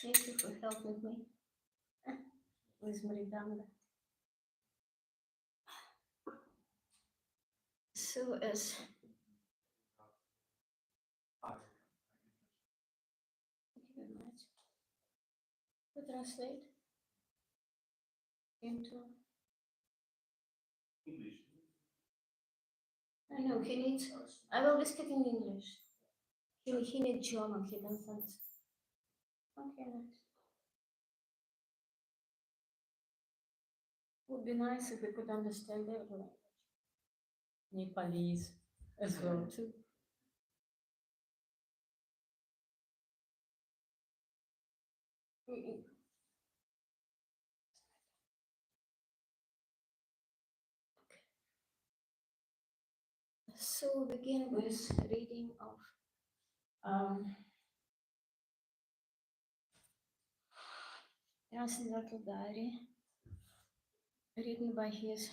Thank you for helping me with Maridana. So as thank you very much. To translate into I know he needs I will be speaking English. He needs German, he doesn't understand. Okay, nice. Would be nice if we could understand their language. Nepalese as well too. So begin with reading of Transcendental Diary, written by His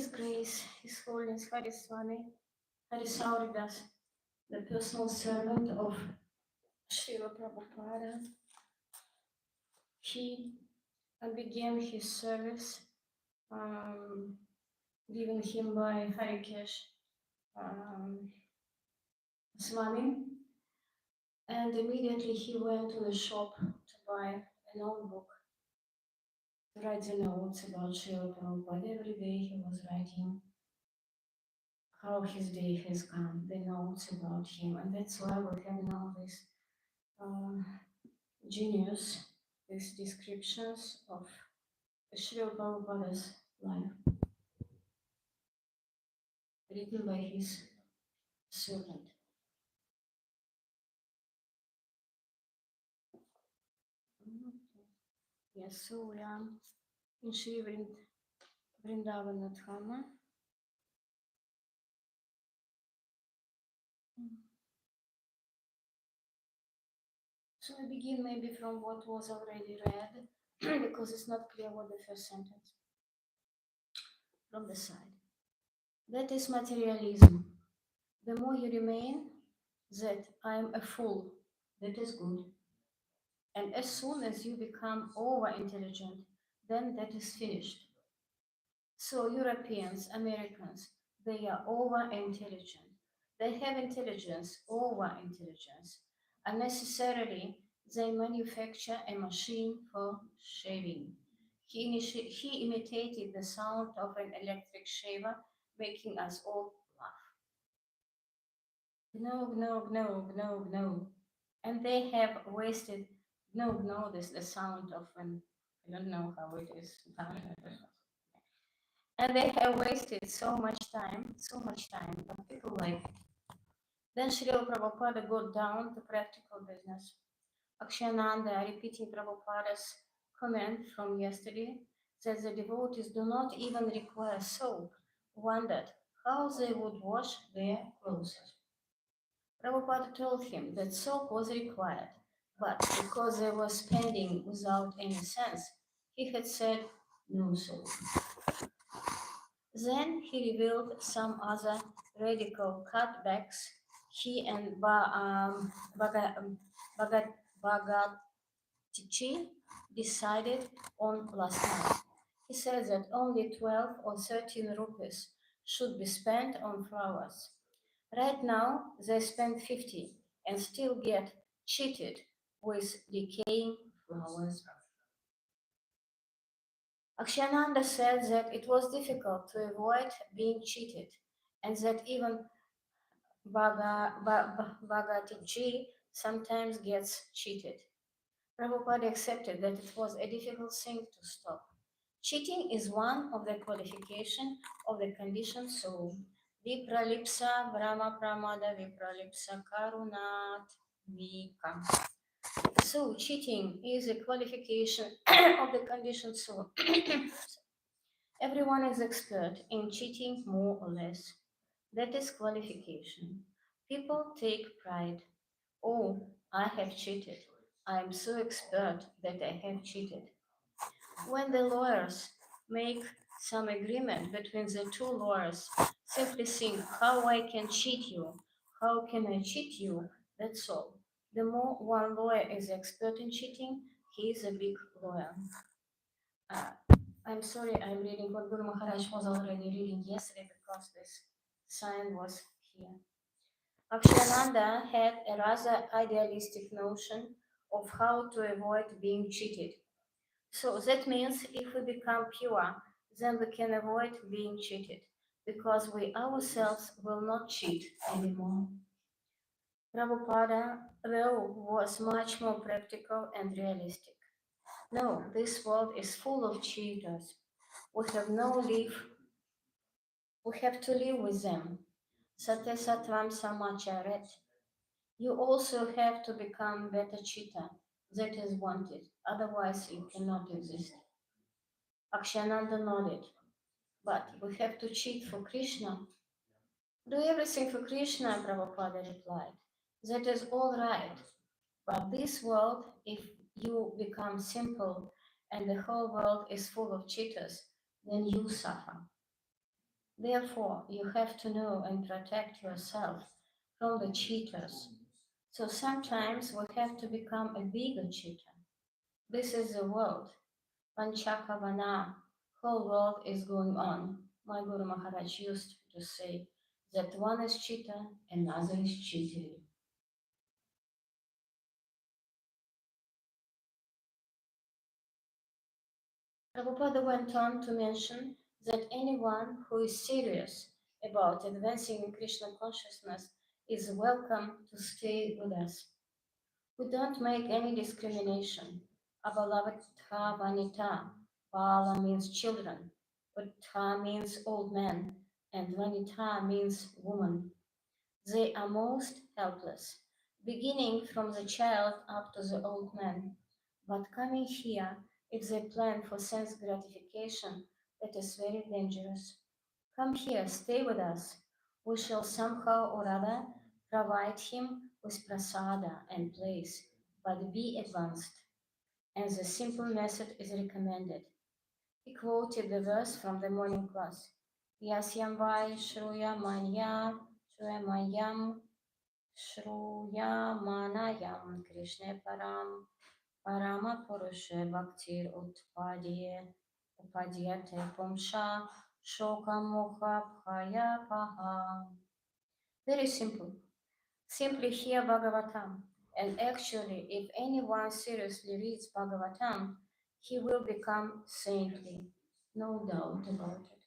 Grace, His Holiness Hariswami Harisauridas, the personal servant of Srila Prabhupada. He began his service given him by Harikesh Swami, and immediately he went to the shop to buy a notebook to write the notes about Srila Prabhupada. Every day he was writing how his day has come, the notes about him, and that's why we have now this uh, genius, these descriptions of Srila Prabhupada's life, written by his servant. Yes, so we are in Sri Vrindavan Dhama. So we begin maybe from what was already read, because it's not clear what the first sentence from the side. That is materialism. The more you remain that I am a fool, that is good. And as soon as you become over intelligent, then that is finished. So Europeans, Americans, they are over intelligent. They have intelligence, over intelligence. Unnecessarily, they manufacture a machine for shaving. He imitated the sound of an electric shaver, making us all laugh. Gnog, gnog, gnog, gnog, gnog. And they have wasted, gnog, gnog is the sound of an, I don't know how it is. And they have wasted so much time, but people like it. Then Srila Prabhupada got down to practical business. Akshayananda, repeating Prabhupada's comment from yesterday, that the devotees do not even require soap, wondered how they would wash their clothes. Prabhupada told him that soap was required, but because they were spending without any sense, he had said no soap. Then he revealed some other radical cutbacks he and Bhagavatam decided on last night. He said that only 12 or 13 rupees should be spent on flowers. Right now, they spend 50 and still get cheated with decaying flowers. Akshananda said that it was difficult to avoid being cheated and that even Bhagatiji sometimes gets cheated. Prabhupada accepted that it was a difficult thing to stop. Cheating is one of the qualifications of the conditioned soul. Vipralipsa, Brahma Pramada, Vipralipsa, Karunat, Vika. So, cheating is a qualification of the conditioned soul. Everyone is expert in cheating more or less. That is qualification. People take pride. Oh, I have cheated. I am so expert that I have cheated. When the lawyers make some agreement between the two lawyers, simply think how I can cheat you, how can I cheat you, that's all. The more one lawyer is expert in cheating, he is a big lawyer. I'm sorry, I'm reading what Guru Maharaj was already reading yesterday because this sign was here. Akshananda had a rather idealistic notion of how to avoid being cheated. So that means if we become pure, then we can avoid being cheated because we ourselves will not cheat anymore. Prabhupada, though, was much more practical and realistic. No, this world is full of cheaters. We have no live. We have to live with them. Sate satvam samacharet. You also have to become better cheetah. That is wanted. Otherwise, you cannot exist. Akshananda nodded. but we have to cheat for Krishna. Do everything for Krishna, Prabhupada replied. That is all right. But this world, if you become simple and the whole world is full of cheaters, then you suffer. Therefore, you have to know and protect yourself from the cheaters. So sometimes we have to become a bigger cheater. This is the world. Panchakavana, whole world is going on. My Guru Maharaj used to say that one is cheater, another is cheated. Prabhupada went on to mention that anyone who is serious about advancing in Krishna consciousness is welcome to stay with us. We don't make any discrimination. Abalavitha Vanita. Bala means children, Uttha means old man, and Vanita means woman. They are most helpless, beginning from the child up to the old man. But coming here, if they plan for sense gratification, that is very dangerous. Come here, stay with us. We shall somehow or other provide him with prasada and place, but be advanced. And the simple method is recommended. He quoted the verse from the morning class. Yasyam vai shruya manya shruya mayam shruya manayam Krishna param parama purusha bhaktir upadiyate pumsha shoka mukha bhaya paha. Very simple. Simply hear Bhagavatam. And actually, if anyone seriously reads Bhagavatam, he will become saintly. No doubt about it.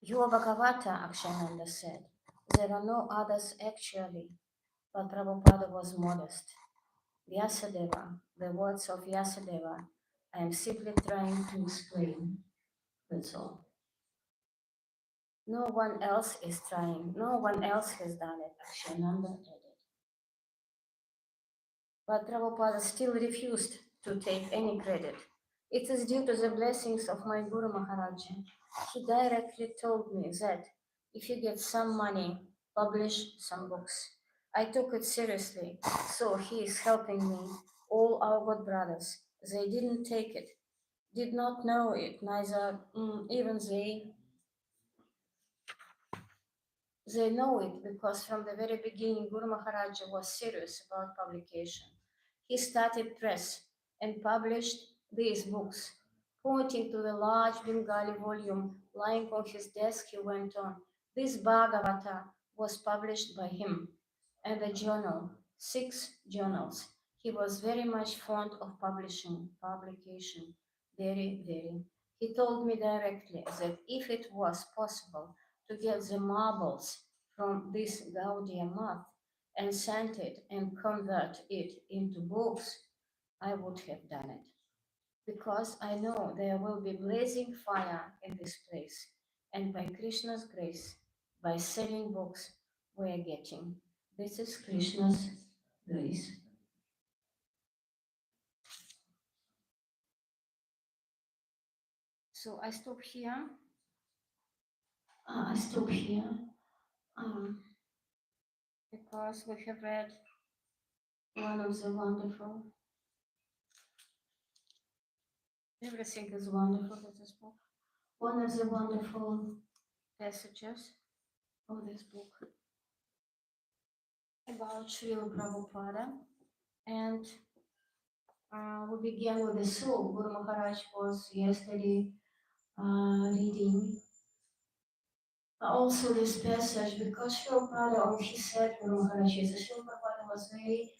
Your Bhagavata, Akshananda said. There are no others actually, but Prabhupada was modest. Vyasadeva, the words of Vyasadeva, I am simply trying to explain. That's all. No one else is trying. No one else has done it, Akshananda added. But Prabhupada still refused to take any credit. It is due to the blessings of my Guru Maharaj. He directly told me that if you get some money, publish some books. I took it seriously, so he is helping me. All our good brothers, they didn't take it, did not know it, neither even they know it because from the very beginning Guru Maharaj was serious about publication. He started press and published these books. Pointing to the large Bengali volume lying on his desk, he went on. This Bhagavata was published by him, and the journal, 6 journals. He was very much fond of publication, very. He told me directly that if it was possible to get the marbles from this Gaudiya math and send it and convert it into books, I would have done it. Because I know there will be blazing fire in this place, and by Krishna's grace, by selling books, we are getting. This is Krishna's grace. So I stop here. Because we have read one of the wonderful. Everything is wonderful in this book. One of the wonderful passages of this book about Srila Prabhupada. And we began with the soul. Guru Maharaj was yesterday reading also this passage because Srila Prabhupada, he said, Guru Maharaj, Srila Prabhupada was very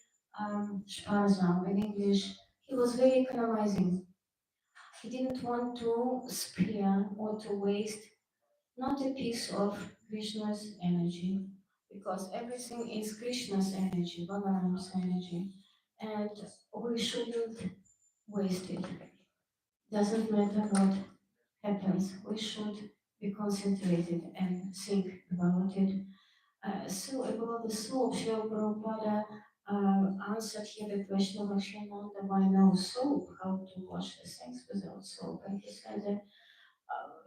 sparsam in English. He was very economizing. He didn't want to spare or to waste not a piece of Krishna's energy, because everything is Krishna's energy, Bhagavan's energy, and we shouldn't waste it. Doesn't matter what happens, we should be concentrated and think about it. So about the soul, Srila Prabhupada answered here the question of Akshananda, why no soap? How to wash the things without soap? And he said that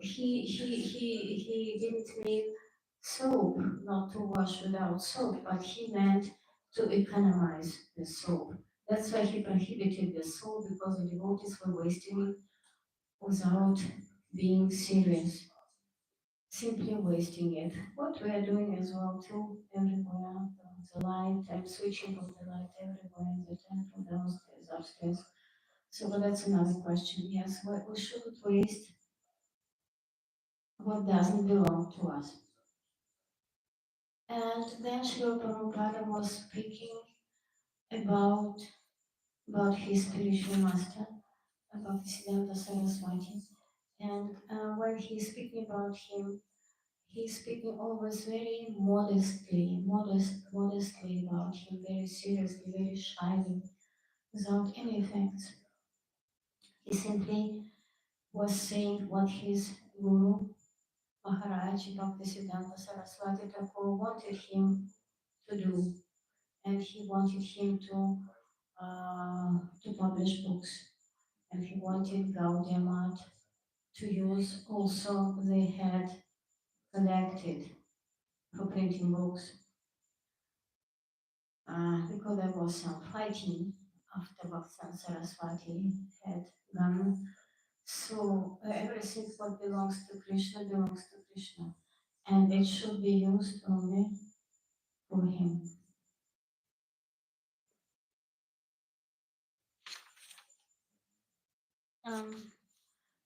he didn't mean soap, not to wash without soap, but he meant to economize the soap. That's why he prohibited the soap, because the devotees were wasting it without being serious, simply wasting it. What we are doing as well too, everywhere, the light, I'm switching off the light everywhere in the temple, downstairs, upstairs. So, but that's another question. Yes, we shouldn't waste what doesn't belong to us. And then Srila Prabhupada was speaking about, about his spiritual master, about Siddhanta Saraswati. And when he's speaking about him, he's speaking always very modestly about him, very seriously, very shyly, without any effects. He simply was saying what his guru, Maharaj Bhaktisiddhanta Saraswati Thakur, wanted him to do. And he wanted him to publish books. And he wanted Gaudiya Math to use also they had collected for printing books. Because there was some fighting after Bhaktan Saraswati had gone. So everything what belongs to Krishna belongs to Krishna. And it should be used only for him.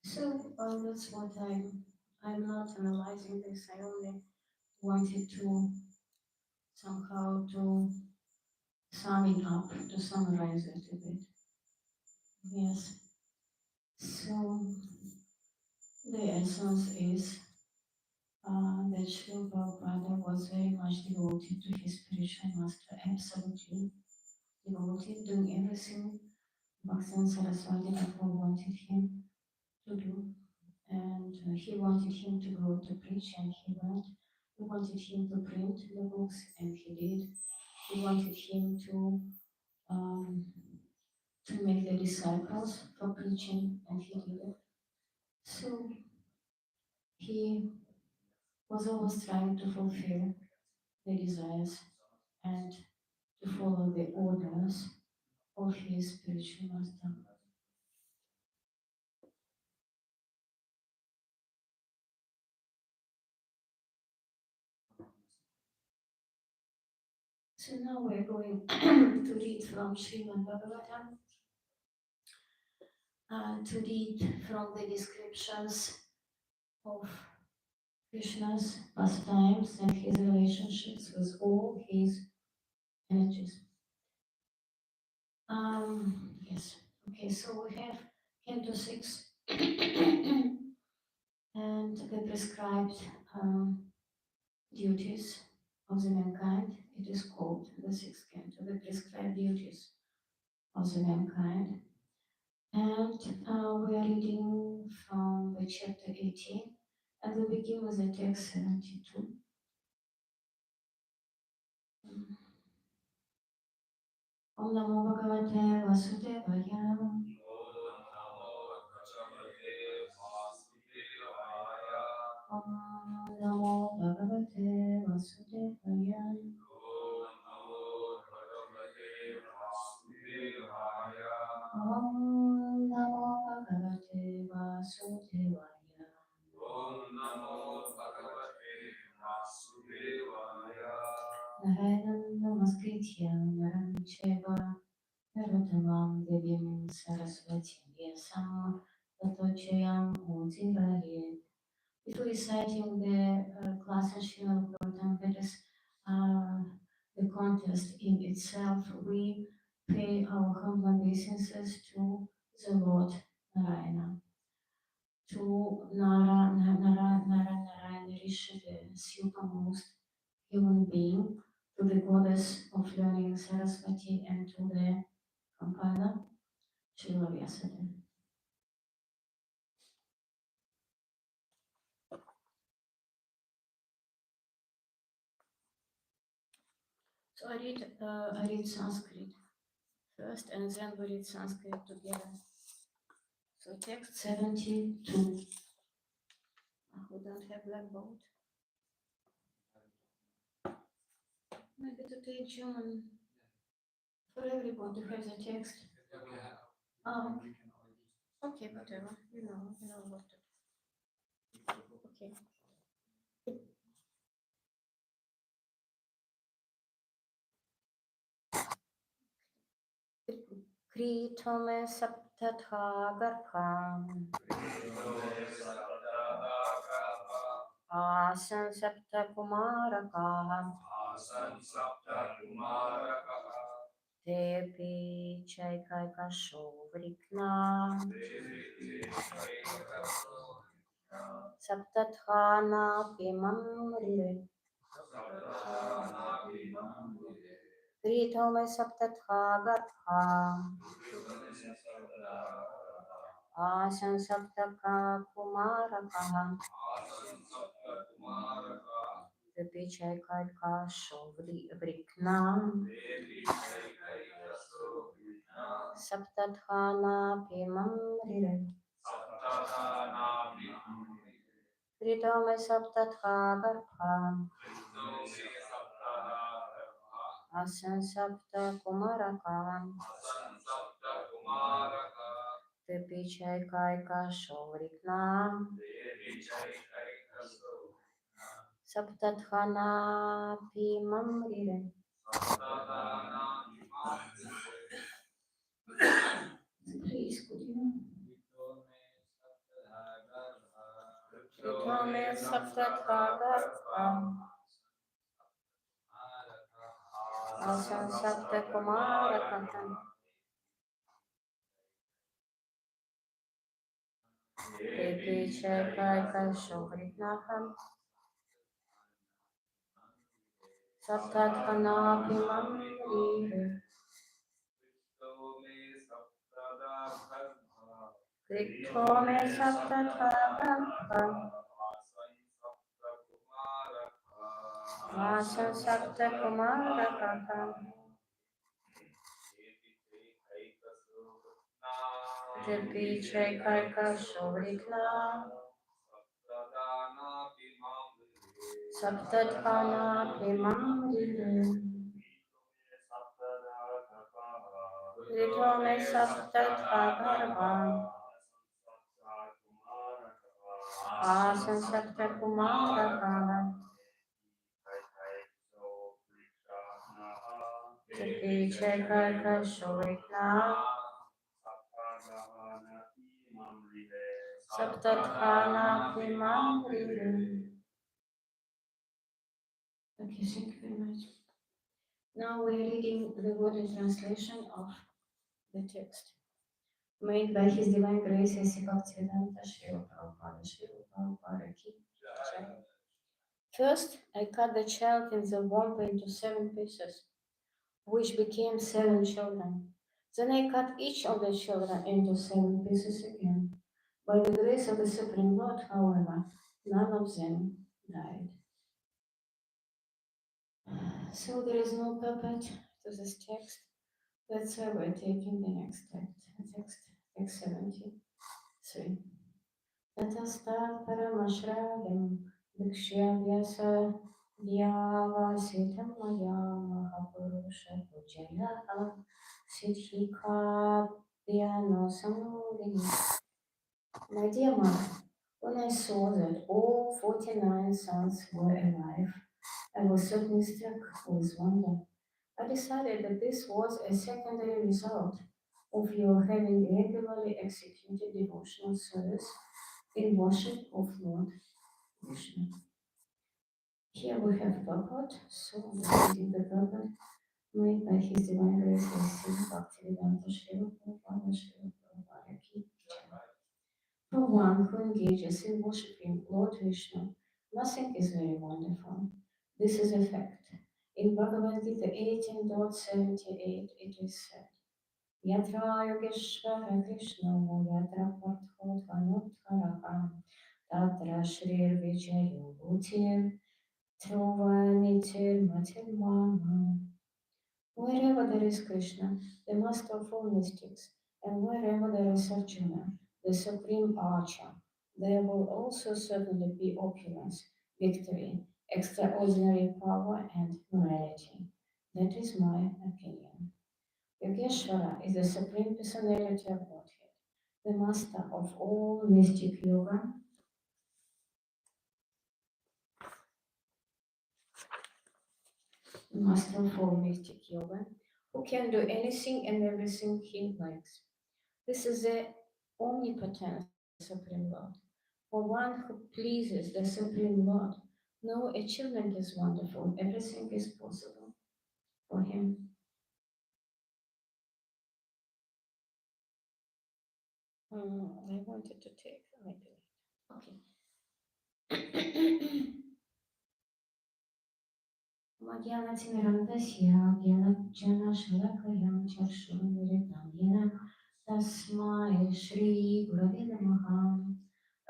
So that's what I'm not analyzing this. I only wanted to somehow to sum it up, to summarize it a bit. Yes. So the essence is that Srila Prabhupada was very much devoted to his spiritual master, absolutely devoted, doing everything Bhaktan Saraswati Thakur wanted him to do. And he wanted him to go to preach, and he went. He wanted him to print the books, and he did. He wanted him to make the disciples for preaching, and he did it. So he was always trying to fulfill the desires and to follow the orders of his spiritual master. So now we're going to read from Srimad Bhagavatam, to read from the descriptions of Krishna's pastimes and his relationships with all his energies. Yes, okay, so we have Canto 6 and the prescribed duties of the mankind. It is called the sixth canto, the prescribed duties of the mankind. And we are reading from the chapter 18, and we begin with the text 72. Om Namo Bhagavate Vasudevaya. Om Namo Bhagavate Vasudevaya. Om Namo Bhagavate Vasudevaya. Narayanam Namaskritya Naram Cheva Narottamam Devim Saraswati Vyasam Tato Jayam Udiraye. Before reciting the class in Srimad Bhagavatam, that is the contest in itself, we pay our humble obeisances to the Lord Narayana, to Narayana Rishi, the supermost human being, to the goddess of learning Saraswati, and to the compiler, Srila Vyasadeva. So I read Sanskrit first, and then we read Sanskrit together. So text 72. who don't have black boat. Maybe to take German for everyone to have the text. Okay, whatever. You know what to do. Okay. Kritome saptatha garpham asan sapta kumarakah tepi chaikaikasho vrikna saptathana pimamrire Kritome saptatha garpham asan saptaka kumarakah Chaikaikasho vrikna Saptathana pimamrire Kritome saptatha garpham asan sapta kumarakam tepi chaikaikasho vrikna saptathana pimamrire Please, could you? Kritome saptatha garpham asan sapta kumarakam tepi chaikaikasho vrikna saptathana pimamrire Kriktome saptatha garpham asan sapta kumarakam tepi chaikaikasho vrikna saptathana pimamrire Kritome saptatha garpham asan sapta kumarakam tepi chaikaikasho vrikna saptathana pimamrire Okay, thank you very much. Now we're reading the worded translation of the text made by His Divine Grace A.C. Bhaktivedanta Srila Prabhupada Ki Jai. First, I cut the child in the womb into 7 pieces, which became 7 children. Then I cut each of the children into 7 pieces again. By the grace of the Supreme Lord, however, none of them died. So there is no puppet to this text. That's why we're taking the next text 73. Tatastat paramashravim vikshyavyasa vyavasitam maya mahapurusha pujaya siddhika vyano samudini. My dear mother, when I saw that all 49 sons were alive, I was certainly struck with wonder. I decided that this was a secondary result of your having regularly executed devotional service in worship of Lord Vishnu. Here we have purport, so I'm reading the purport made by His Divine Grace A.C. Bhaktivedanta Srila Prabhupada Ki Jai. For one who engages in worshipping Lord Vishnu, nothing is very wonderful. This is a fact. In Bhagavad Gita 18.78 it is said, Yatra Yogeshvara Krishna Yatra Partho Dhanutkaraka Tatra Shrir Vijayo Bhutir Trovanitir Matirmana. Wherever there is Krishna, the master of all mystics, and wherever there is Arjuna, the supreme archer, there will also certainly be opulence, victory, extraordinary power, and morality. That is my opinion. Yogeshwara is the supreme personality of Godhead, the master of all mystic yoga, the master of all mystic yoga, who can do anything and everything he likes. This is the omnipotent Supreme Lord. For one who pleases the Supreme Lord, no achievement is wonderful, everything is possible for him. I wanted to take maybe. Okay. Magyana Timirandasya, Gyana Jana Shalakayam Charshunuritam Yena Tasmai Shri Gurave Namaha.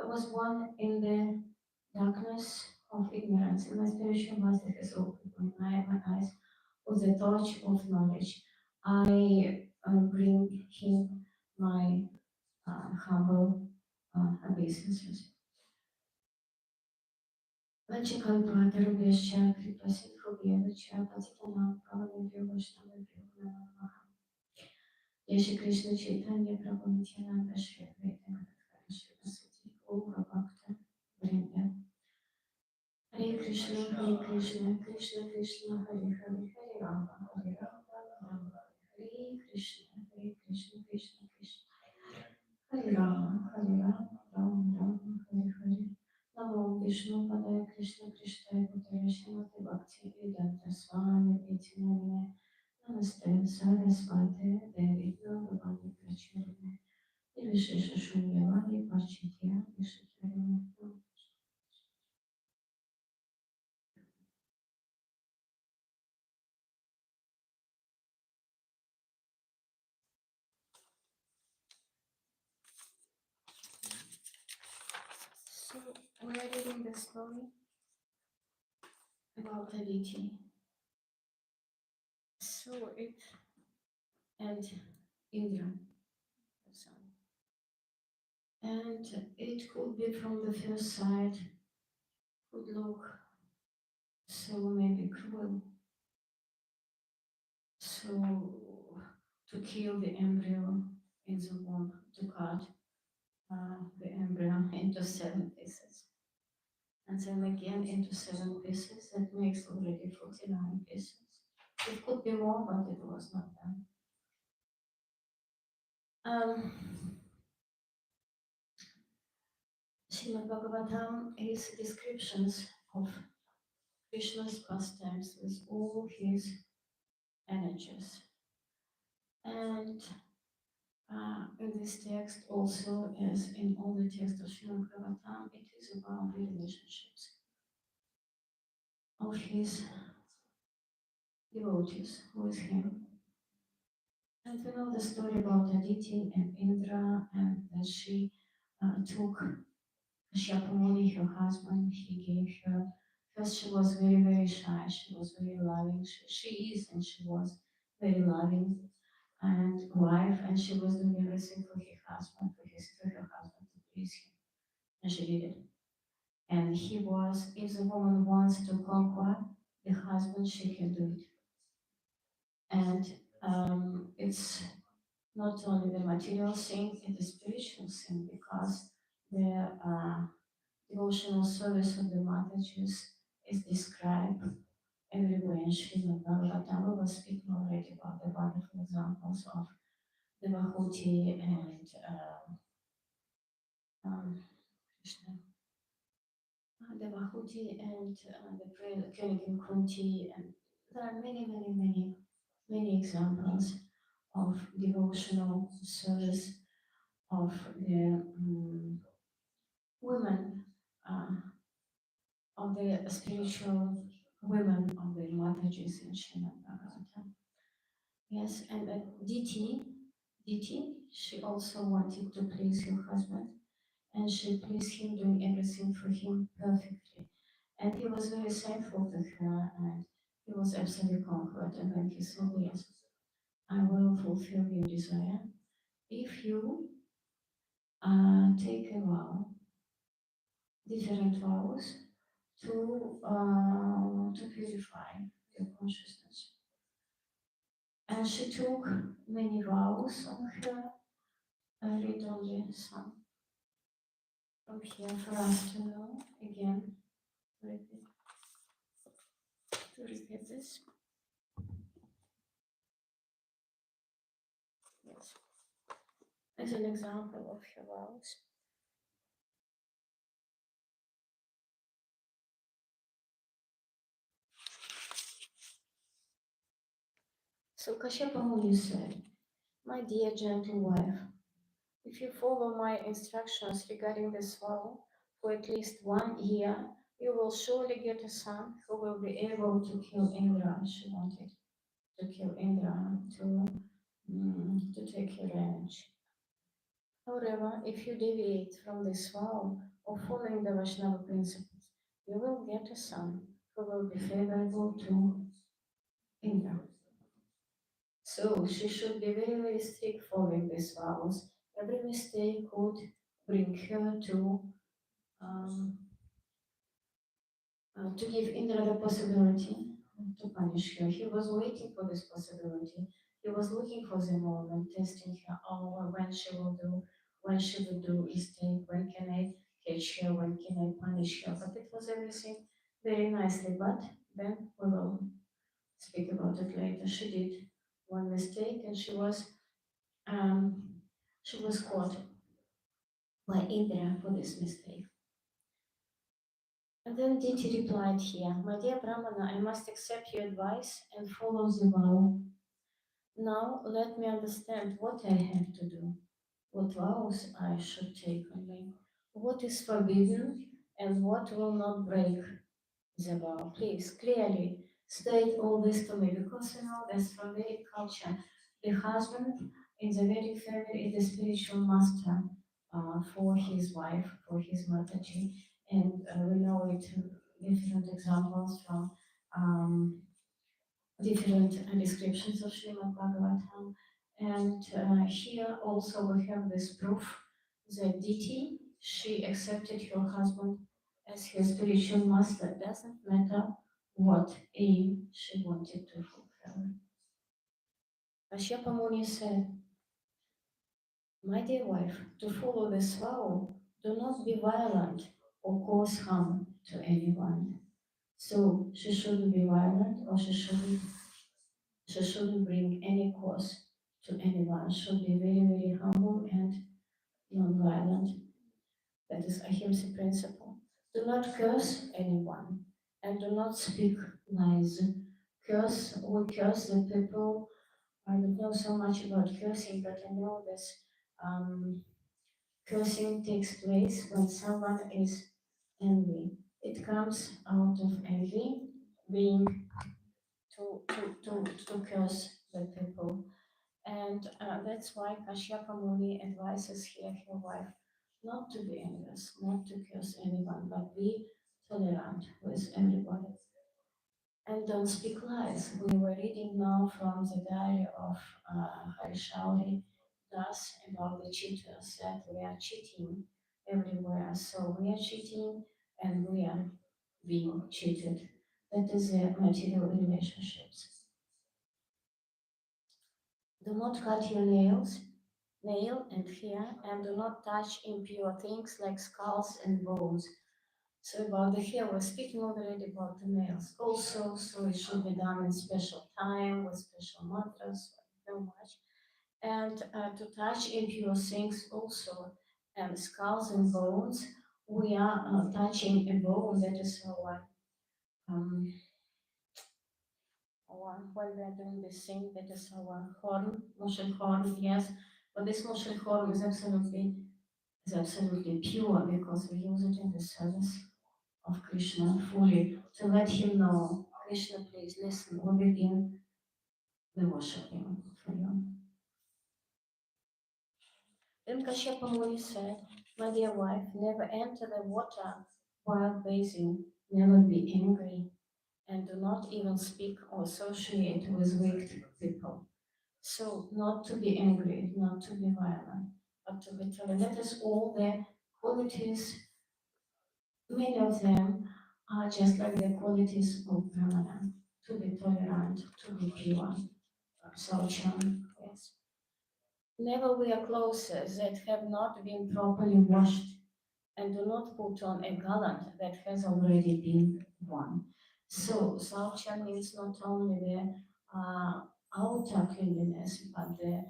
I was born in the darkness of ignorance, and my spiritual master has opened my eyes with the torch of knowledge. I bring him my humble obeisances. Vanchakalitvatarubhyascha kripasinfobhyavachcha patitanam pavanebhyo vaishnavebhyo namo namaha. Jai Shri Krishna Chaitanya Prabhu Nityananda Shri Advaita Gadadhara Srivasati Gaura Bhakta Vrinda. Hare Krishna, Krishna Krishna, Hare Hare, Hare Rama, Rama Hare Krishna, Krishna Krishna, Hare Rama, Rama Hare Hare. Namo Vishnu Padaya Krishna Krishna Bhutaya Srimati Bhakti Vedanta Swami Nityananda. Namaste Sarasvate Devi Gauravani Pracharine. Nirvishesha Shunyavani Parchitya Vishakarine. So we are reading the story about Aditi. So it and Indra, the son. And it could be from the first sight, could look so maybe cruel. So to kill the embryo in the womb, to cut the embryo into 7 pieces. And then again into 7 pieces, that makes already 49 pieces. It could be more, but it was not done. Srimad Bhagavatam is descriptions of Krishna's pastimes with all his energies. And in this text, also as in all the texts of Srimad Bhagavatam, it is about the relationships of his devotees with him. And we know the story about Aditi and Indra, and that she took Kashyapamuni, her husband. He gave her, first she was very, very shy, she was very loving, she is, and she was very loving and wife, and she was doing everything for her husband, for her husband to please him, and she did it. And he was, if the woman wants to conquer the husband, she can do it. And it's not only the material thing, it is spiritual thing, because the devotional service of the Mataji is described everywhere in Srimad Bhagavatam. We was speaking already about the wonderful examples of the Devahuti and Krishna. Devahuti and the König Kunti, and there are many examples of devotional service of the women, of the spiritual women of the Matajis in Srimad Bhagavatam. Yes, and Diti, she also wanted to please her husband, and she pleased him, doing everything for him perfectly. And he was very thankful to her, and he was absolutely conquered. And then he said, yes, I will fulfill your desire if you take a vow different vows to purify your consciousness. And she took many vows on her. I read only some from here for us to know again. To repeat this. Yes. As an example of her vows. So Kashyapa Muni said, "My dear gentle wife, if you follow my instructions regarding this vow for at least 1 year, you will surely get a son who will be able to kill Indra." She wanted to kill Indra to take revenge. However, if you deviate from this vow or following the Vaishnava principles, you will get a son who will be favorable to Indra. So she should be very, very strict following these vows. Every mistake could bring her um, to give Indra the possibility to punish her. He was waiting for this possibility. He was looking for the moment, testing her, when she will do, when she will do mistake, when can I catch her, when can I punish her. But it was everything very nicely. But then we will speak about it later. She did one mistake, and um, she was caught by Indra for this mistake. And then Diti replied here, "My dear Brahmana, I must accept your advice and follow the vow. Now let me understand what I have to do, what vows I should take on me, what is forbidden and what will not break the vow. Please clearly state all this to me, because you know that's from Vedic culture. The husband in the Vedic family is the spiritual master for his wife, for his Mataji, and we know it different examples from different descriptions of Srimad Bhagavatam. And here also we have this proof that Diti, she accepted her husband as her spiritual master. Doesn't matter what aim she wanted to fulfill. Kashyapa Muni said, "My dear wife, to follow this vow, do not be violent or cause harm to anyone." So she shouldn't be violent, or she shouldn't bring any cause to anyone. She should be very, very humble and non-violent. That is Ahimsa principle. Do not curse anyone and do not speak lies. Curse the people. I don't know so much about cursing, but I know this cursing takes place when someone is angry. It comes out of envy, being to curse the people. And that's why Kashyapa Muni advises here her wife not to be envious, not to curse anyone, but be tolerant with everybody. And don't speak lies. We were reading now from the diary of Harishauri Das about the cheaters, that we are cheating everywhere. So we are cheating and we are being cheated. That is the material relationships. Do not cut your nail and hair, and do not touch impure things like skulls and bones. So about the hair, we're speaking already about the nails also, so it should be done in special time with special mantras, so much. And to touch impure things also, and skulls and bones, we are touching a bone, that is our when we are doing this thing, that is our horn, motion horn, yes. But this motion horn is absolutely pure, because we use it in the service of Krishna fully, to let him know, Krishna, please listen, we begin the worshipping for you. Then Kashyapa Muni said, "My dear wife, never enter the water while bathing, never be angry, and do not even speak or associate with wicked people." So not to be angry, not to be violent, but to be tolerant. That is all the qualities many of them are just like the qualities of Brahmana, to be tolerant, to be pure, Saucham, yes. Never wear clothes that have not been properly washed, and do not put on a garland that has already been worn. So, Saucha means not only the outer cleanliness, but the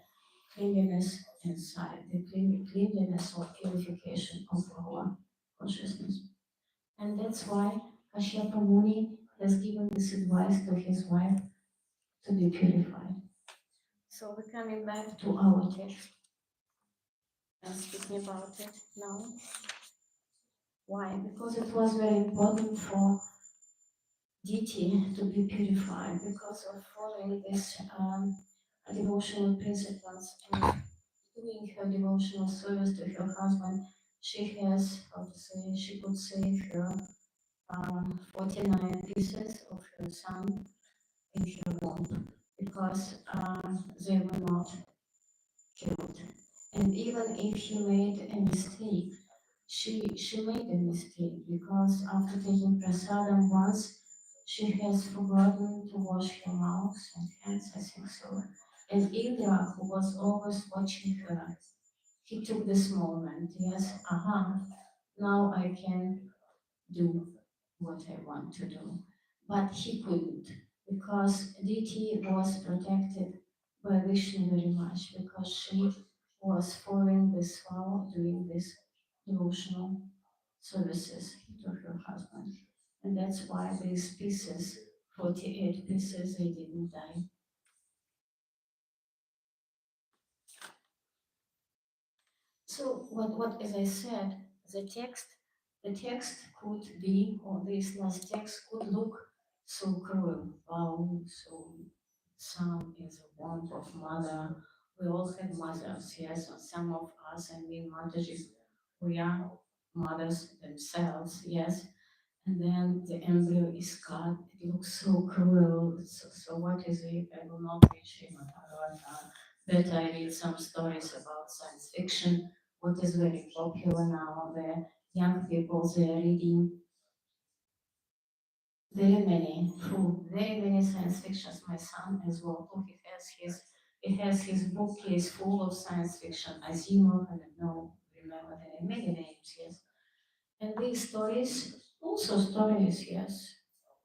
cleanliness inside, the cleanliness or purification of our consciousness. And that's why Kashyapa Muni has given this advice to his wife to be purified. So we're coming back to our text and speaking about it now. Why? Because it was very important for deity to be purified because of following these devotional principles and doing her devotional service to her husband. She has, how to say, she could save her 49 pieces of her son in her womb because they were not killed. And even if he made a mistake, she made a mistake because after taking prasadam once, she has forgotten to wash her mouth and hands, I think so. And Indra, who was always watching her, he took this moment, yes, now I can do what I want to do. But he couldn't because Diti was protected by Vishnu very much because she was following this vow, doing this devotional services to her husband. And that's why these pieces, 48 pieces, they didn't die. So what as I said, the text could be, or this last text could look so cruel. Wow, so son is a want of mother. We all have mothers, yes, and some of us, I mean Mataji, we are mothers themselves, yes. And then the embryo is cut. It looks so cruel. So what is it? I will not read Srimad Bhagavatam. Better I read some stories about science fiction. What is very popular now? The young people they are reading very many science fictions. My son as well. Oh, he has his bookcase full of science fiction. Asimov, I don't know, remember the name, many names, yes. And these stories, also stories, yes.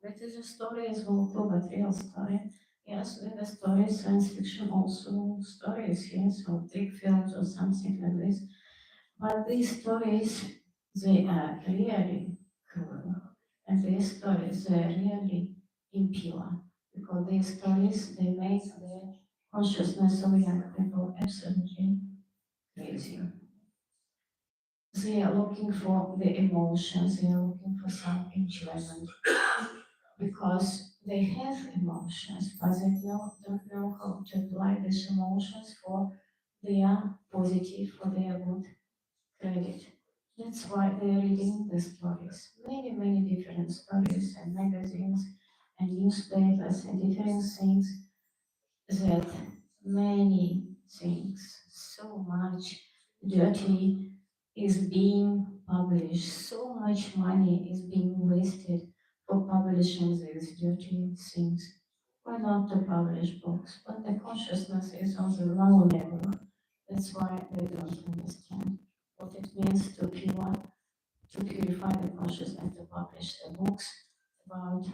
That is a story as well too, but real story. Yes, with the stories, science fiction also stories, yes, or trick films or something like this. But these stories, they are really cruel. And these stories, they are really impure. Because these stories, they make the consciousness of young people absolutely crazy. They are looking for the emotions, they are looking for some enjoyment because they have emotions, but they don't know how to apply these emotions for their positive, for their good credit. That's why they're reading the stories. Many different stories and magazines and newspapers and different things that many things, so much dirty is being published, so much money is being wasted for publishing these dirty things. Why not to publish books? But the consciousness is on the low level. That's why they don't understand what it means to purify the consciousness, to publish the books about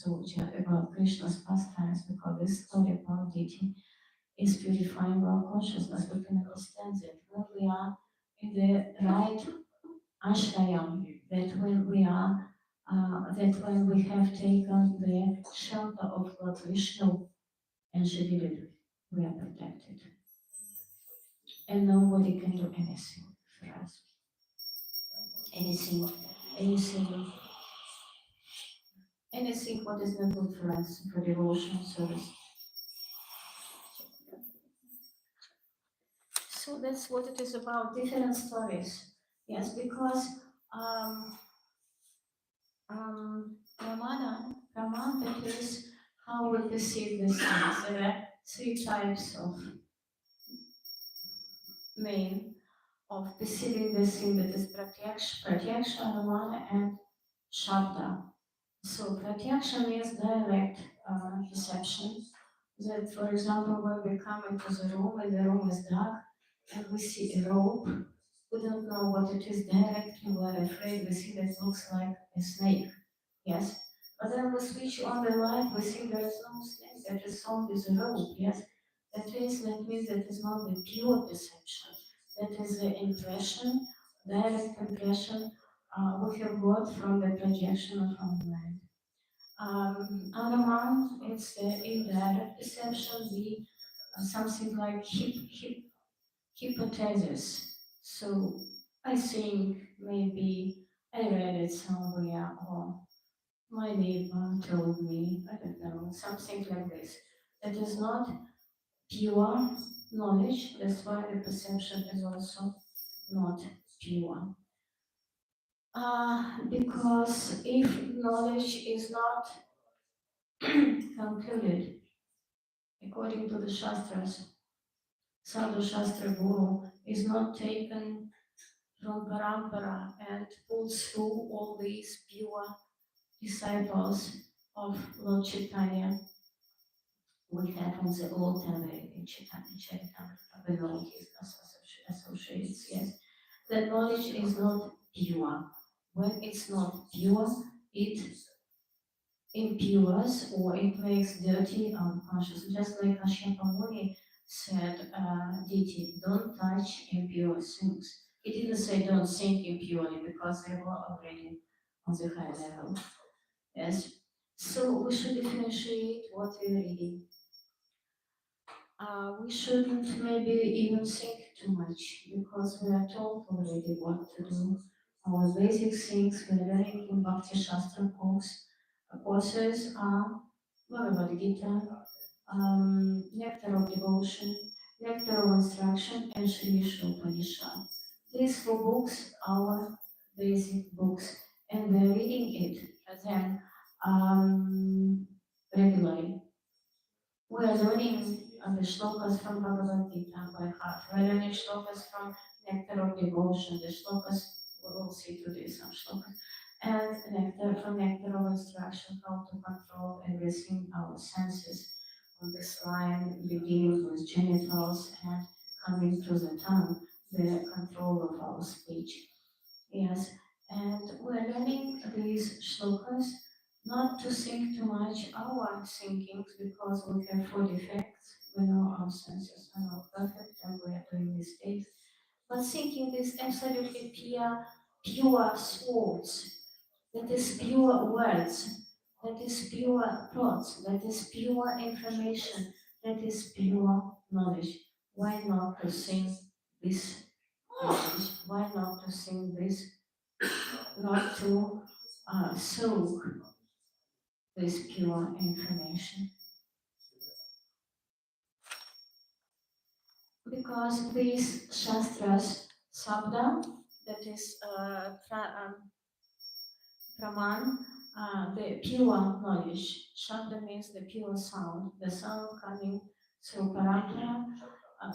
about Krishna's pastimes, because this story about Diti is purifying our consciousness. We can understand that when we are in the right ashrayam, that when we have taken the shelter of Lord Vishnu, and she did it, we are protected. And nobody can do anything for us. Anything, anything, anything what is not good for us, for devotional service. So that's what it is about, different stories. Yes, because Raman, that is how we perceive these things. There are three types of main of perceiving this thing, that is pratyaksha, Ramana, and Shabda. So pratyaksha means direct perception. That, for example, when we come into the room and the room is dark and we see a rope, we don't know what it is directly, we're afraid, we see that it looks like a snake, yes? But then we switch on the light, we see there is no snake, that is only the rope, yes? That means that is not the pure perception, that is the impression, direct impression we have got from the projection of our mind. Anuman, it's the indirect perception, something like hypothesis. So I think maybe I read it somewhere, or my neighbor told me, I don't know, something like this. It is not pure knowledge, that's why the perception is also not pure. Because if knowledge is not concluded according to the Shastras, Sadhu Shastra Guru is not taken from Parampara and pulls through all these pure disciples of Lord Chaitanya. We have on the altar in Chaitanya Charitamrita, we know his associates, yes. The knowledge is not pure. When it's not pure, it impures or it makes dirty our consciousness. Just like Kashyapa Muni said, Diti, don't touch impure things. He didn't say don't think impurely because they were already on the high level. Yes. So we should differentiate what we're reading. We shouldn't maybe even think too much because we are told already what to do. Our basic things we're learning in Bhakti Shastra courses are Bhagavad Gita, Nectar of Devotion, Nectar of Instruction, and Sri Vishnu Upanishad. These four books are our basic books, and we're reading it then regularly. We are learning the shlokas from Bhagavad Gita by heart. We are learning shlokas from Nectar of Devotion. The shlokas, we will see today some shlokas. And Nectar of Instruction, how to control everything, our senses on this line, beginning with genitals and coming to the tongue, the control of our speech. Yes, and we're learning these shlokas not to think too much our thinkings because we have four defects. We know our senses are not perfect and we are doing mistakes. But thinking is absolutely pure thoughts, that is pure words, that is pure thoughts, that is pure information, that is pure knowledge. Why not to think this knowledge? Why not to think this? Not to soak this pure information. Because these shastras, sabda, that is praman, the pure knowledge. Shabda means the pure sound, the sound coming through parampara, uh,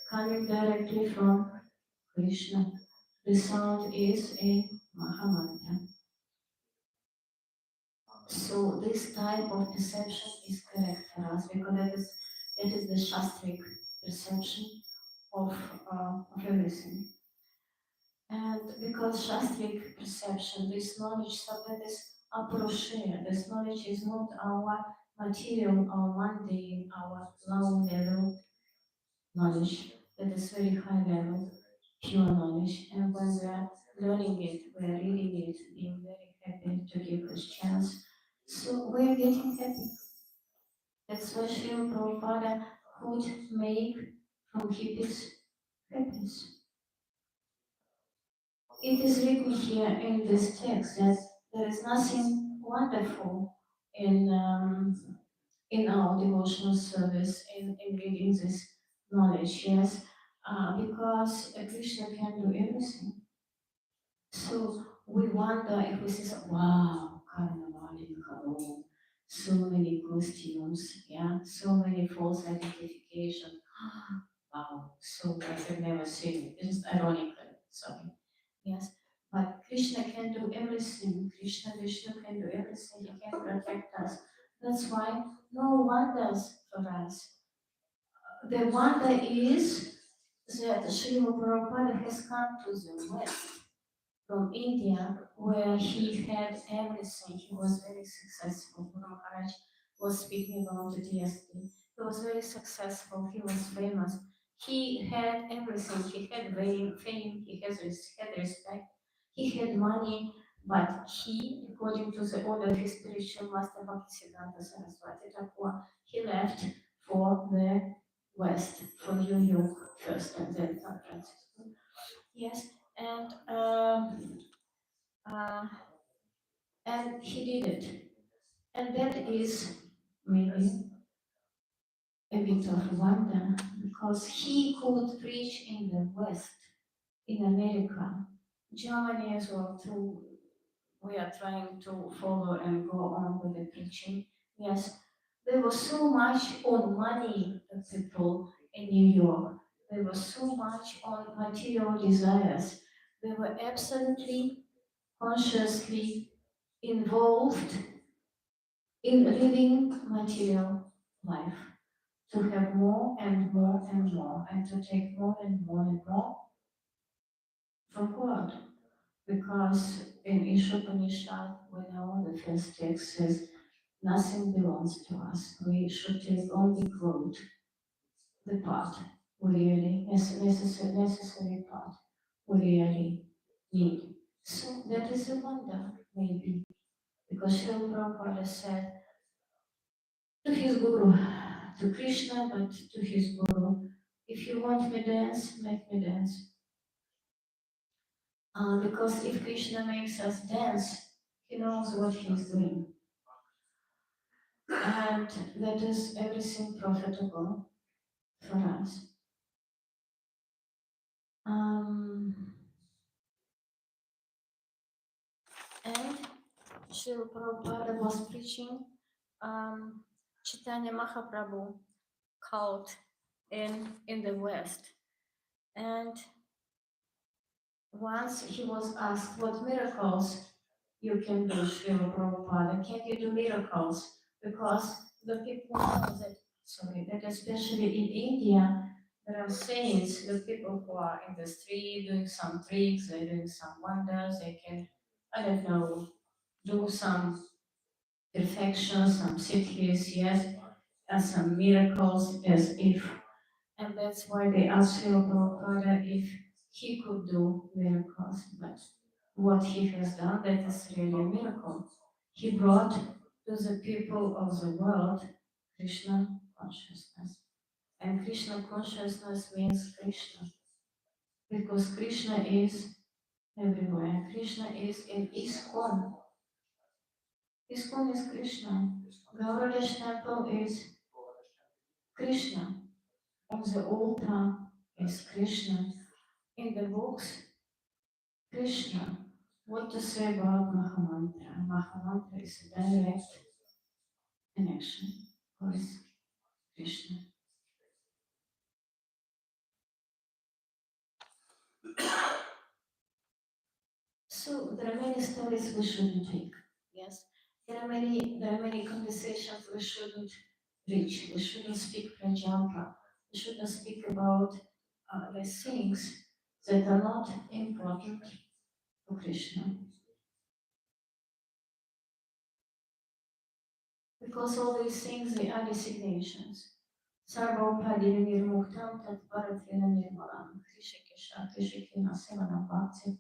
coming directly from Krishna. The sound is a Mahamantra. So this type of perception is correct for us because that is the shastric perception of everything. And because shastric perception, this knowledge, so that is apurusheya, this knowledge is not our material, our mundane, our low level knowledge, that is very high level, pure knowledge. And when we are learning it, we are reading it, being very happy to give us chance. So we are getting happy. That's why Srila Prabhupada could make from hippies happiness. It is written here in this text that there is nothing wonderful in our devotional service, in reading this knowledge, yes, because Krishna can do everything. So we wonder if we say, wow, Carnival in Cologne, so many costumes, yeah, so many false identification. Wow, so I have never seen it. It's ironical, sorry. Yes, But Krishna can do everything. Krishna, Vishnu can do everything. He can protect us. That's why no wonders for us. The wonder is that Srila Prabhupada has come to the West from India, where he had everything. He was very successful. Guru Maharaj was speaking about it yesterday. He was very successful. He was famous. He had everything. He had fame. He had respect. He had money. But he, according to the order of his spiritual master Bhaktisiddhanta Saraswati Thakur, he left for the West, for New York first, and then San Francisco. Yes, and uh, and he did it. And that is maybe a bit of wonder because he could preach in the West, in America, Germany as well too. We are trying to follow and go on with the preaching. Yes, there was so much on money of people in New York. There was so much on material desires. They were absolutely consciously involved in living material life, to have more and more and more, and to take more and more and more from God. Because in Ishopanishad, we know the first text says, nothing belongs to us. We should take only quote the part we really necessary part we really need. So that is a wonder, maybe, because Srila Prabhupada said to his guru, to Krishna, but to his guru, if you want me dance, make me dance. Because if Krishna makes us dance, he knows what he's doing. And that is everything profitable for us. And Srila Prabhupada was preaching Chaitanya Mahaprabhu cult in the West. And once he was asked what miracles you can do, Srila Prabhupada, can you do miracles? Because the people know that especially in India, there are saints, the people who are in the street doing some tricks, they're doing some wonders, they can, I don't know, do some perfection, some siddhis, yes, and some miracles as if. And that's why they asked Srila Prabhupada if he could do miracles. But what he has done, that is really a miracle. He brought to the people of the world Krishna consciousness. And Krishna consciousness means Krishna. Because Krishna is everywhere. Krishna is in ISKCON. ISKCON is Krishna. Gauradesh temple is Krishna. On the altar is Krishna. In the books, Krishna. What to say about Mahamantra? Mahamantra is a direct connection with Krishna. So there are many stories we shouldn't take. Yes, there are many conversations we shouldn't reach. We shouldn't speak Prajampa. We shouldn't speak about the things that are not important to Krishna. Because all these things, they are designations. Sarvaupadina nirmuktam tat paratrina nirmalam. Krishikesha, Krishikina Sevanam Bhakti.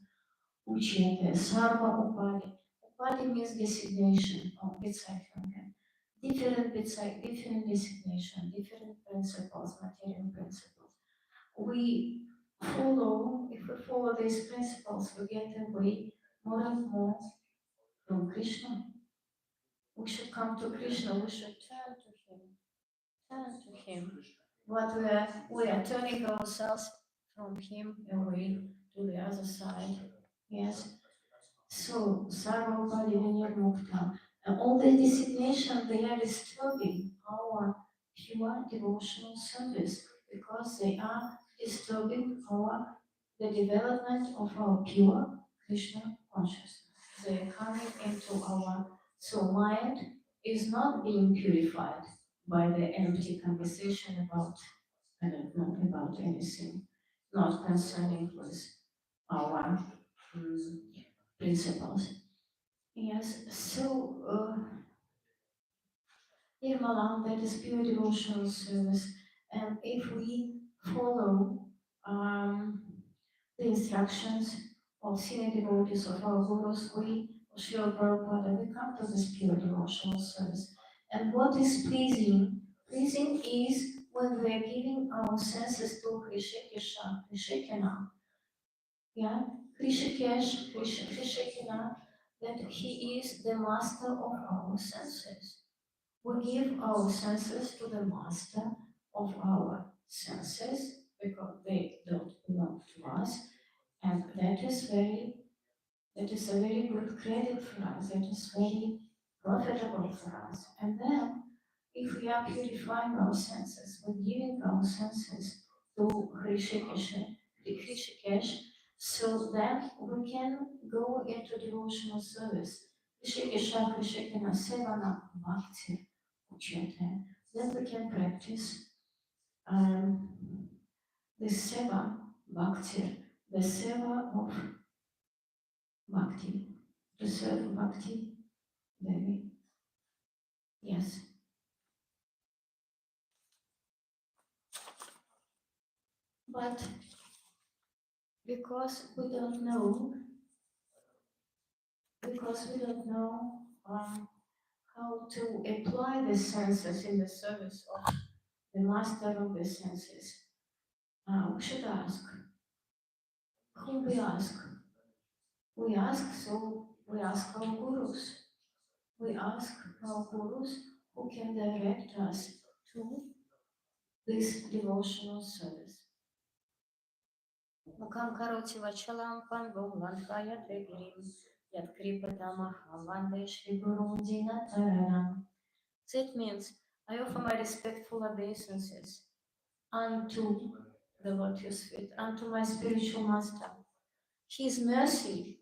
Uchyate Sarva Upadi. Upadi means designation or bezeichnungen. Different designation, different principles, material principles. We follow, if we follow these principles, we get away more and more from Krishna. We should come to Krishna, we should turn to Him. Turn to Him. But we are turning ourselves from Him away to the other side. Yes. So, Sarvapadi Mukta. And all the designations, they are disturbing our pure devotional service because they are disturbing the development of our pure Krishna consciousness. They are coming into our soul. Mind is not being purified by the empty conversation about, I don't know, about anything, not concerning with our principles. Yes, so Nirmala, that is pure devotional service. And if we follow the instructions of senior devotees of our gurus, we, Srila Prabhupada, we come to this pure devotional service. And what is pleasing? Pleasing is when we are giving our senses to Hrishikesha, Hrishikena. Yeah, Hrishikesh, Hrishikena, that he is the master of our senses. We give our senses to the master of our senses because they don't belong to us, and that is a very good credit for us. That is very profitable for us. And then, if we are purifying our senses, we're giving our senses to Hrishikesh, so then we can go into devotional service. Hrishikesha, Hrishikena, Sevana, Bhakti, Uchyate. Then we can practice the Seva, Bhakti, the Seva of Bhakti, to serve Bhakti Devi. Yes. But because we don't know how to apply the senses in the service of the master of the senses, we should ask. Whom we ask? We ask our gurus. We ask our gurus who can direct us to this devotional service. Mukam karoti vachalam pangom lantaya tegirim yat kripatamaham vande shri gurum dinataranam. That means I offer my respectful obeisances unto the lotus feet, unto my spiritual master. His mercy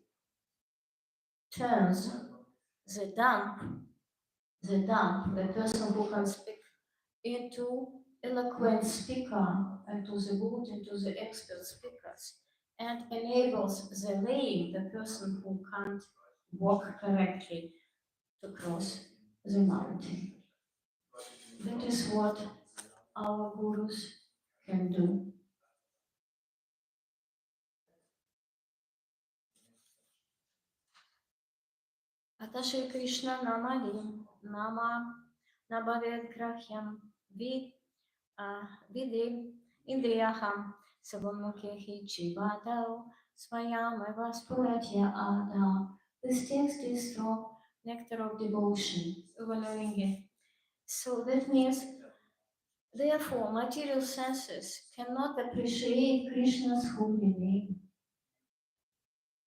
turns the dump, the person who can speak, into eloquent speaker, into the good, into the expert speakers, and enables the lame, the person who can't walk correctly, to cross the mountain. That is what our gurus can do. Ata Shri Krishna Namadi Nama Nabhavet Grahyam Vidhi Indriyaham Savamukhi Chivatao Swayameva Spuratya Ada. This text is from Nectar of Devotion, Uvaleringe. So that means, therefore, material senses cannot appreciate Krishna's holy name,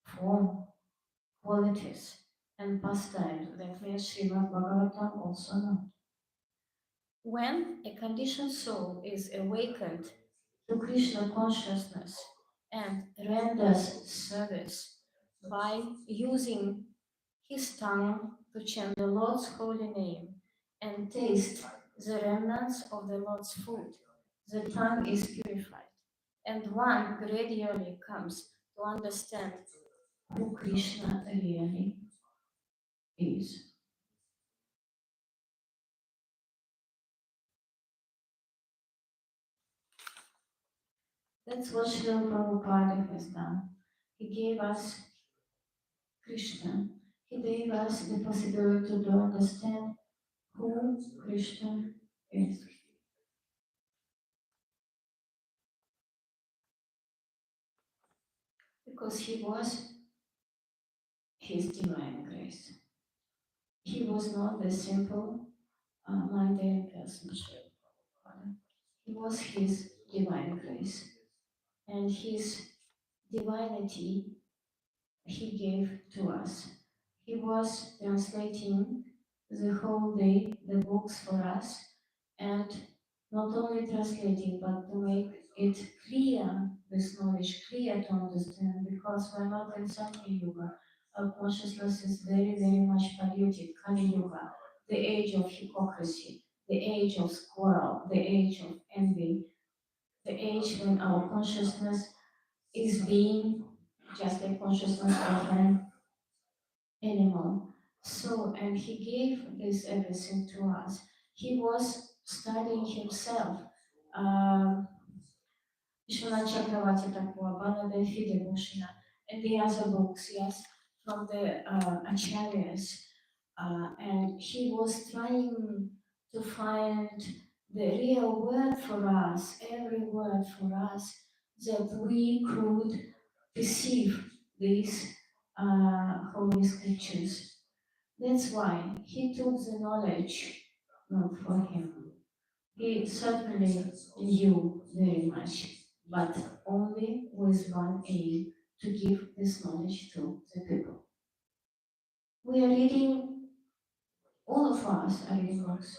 form, qualities, and pastimes. That means Srimad Bhagavatam also not. When a conditioned soul is awakened to Krishna consciousness and renders service by using his tongue to chant the Lord's holy name and taste the remnants of the Lord's food, the tongue is purified, and one gradually comes to understand who Krishna really is. That's what Srila Prabhupada has done. He gave us Krishna. He gave us the possibility to understand who Krishna is. Because he was his divine grace. He was not the simple mundane person. He was his divine grace. And his divinity he gave to us. He was translating the whole day the books for us, and not only translating, but to make it clear this knowledge clear to understand because we're not in Sankhya Yuga. Our consciousness is very, very much polluted. Kali Yuga, the age of hypocrisy, the age of quarrel, the age of envy, the age when our consciousness is being just a consciousness of an animal. So, and he gave this everything to us. He was studying himself. Vishwanath Chakravarti Thakur, Baladev Hidebhushana, and the other books, yes, from the Acharyas. And he was trying to find the real word for us, every word for us, that we could perceive these holy scriptures. That's why he took the knowledge not for him. He certainly knew very much, but only with one aim, to give this knowledge to the people. We are reading, all of us are reading books.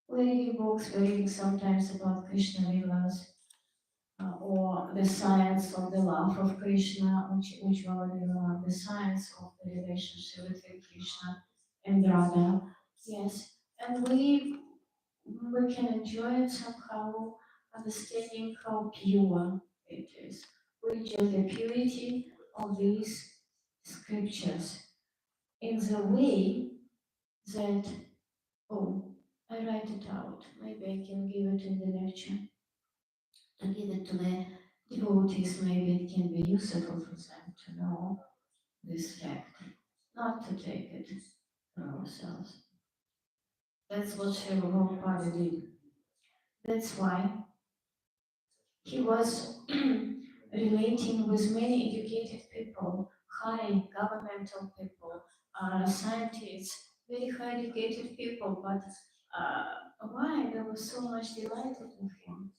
We're reading books, we're reading sometimes about Krishna Lilas, or the science of the love of Krishna, Ujjvala Lila, the science of the relationship between Krishna and Radha. Yes, and we can enjoy it somehow, understanding how pure it is. We enjoy the purity of these scriptures in the way that, oh, I write it out. Maybe I can give it in the lecture, to give it to the devotees. Maybe it can be useful for them to know this fact, not to take it for ourselves. That's what Srila Prabhupada did. That's why he was relating with many educated people, high governmental people, scientists, very high educated people, but why they were so much delighted with him?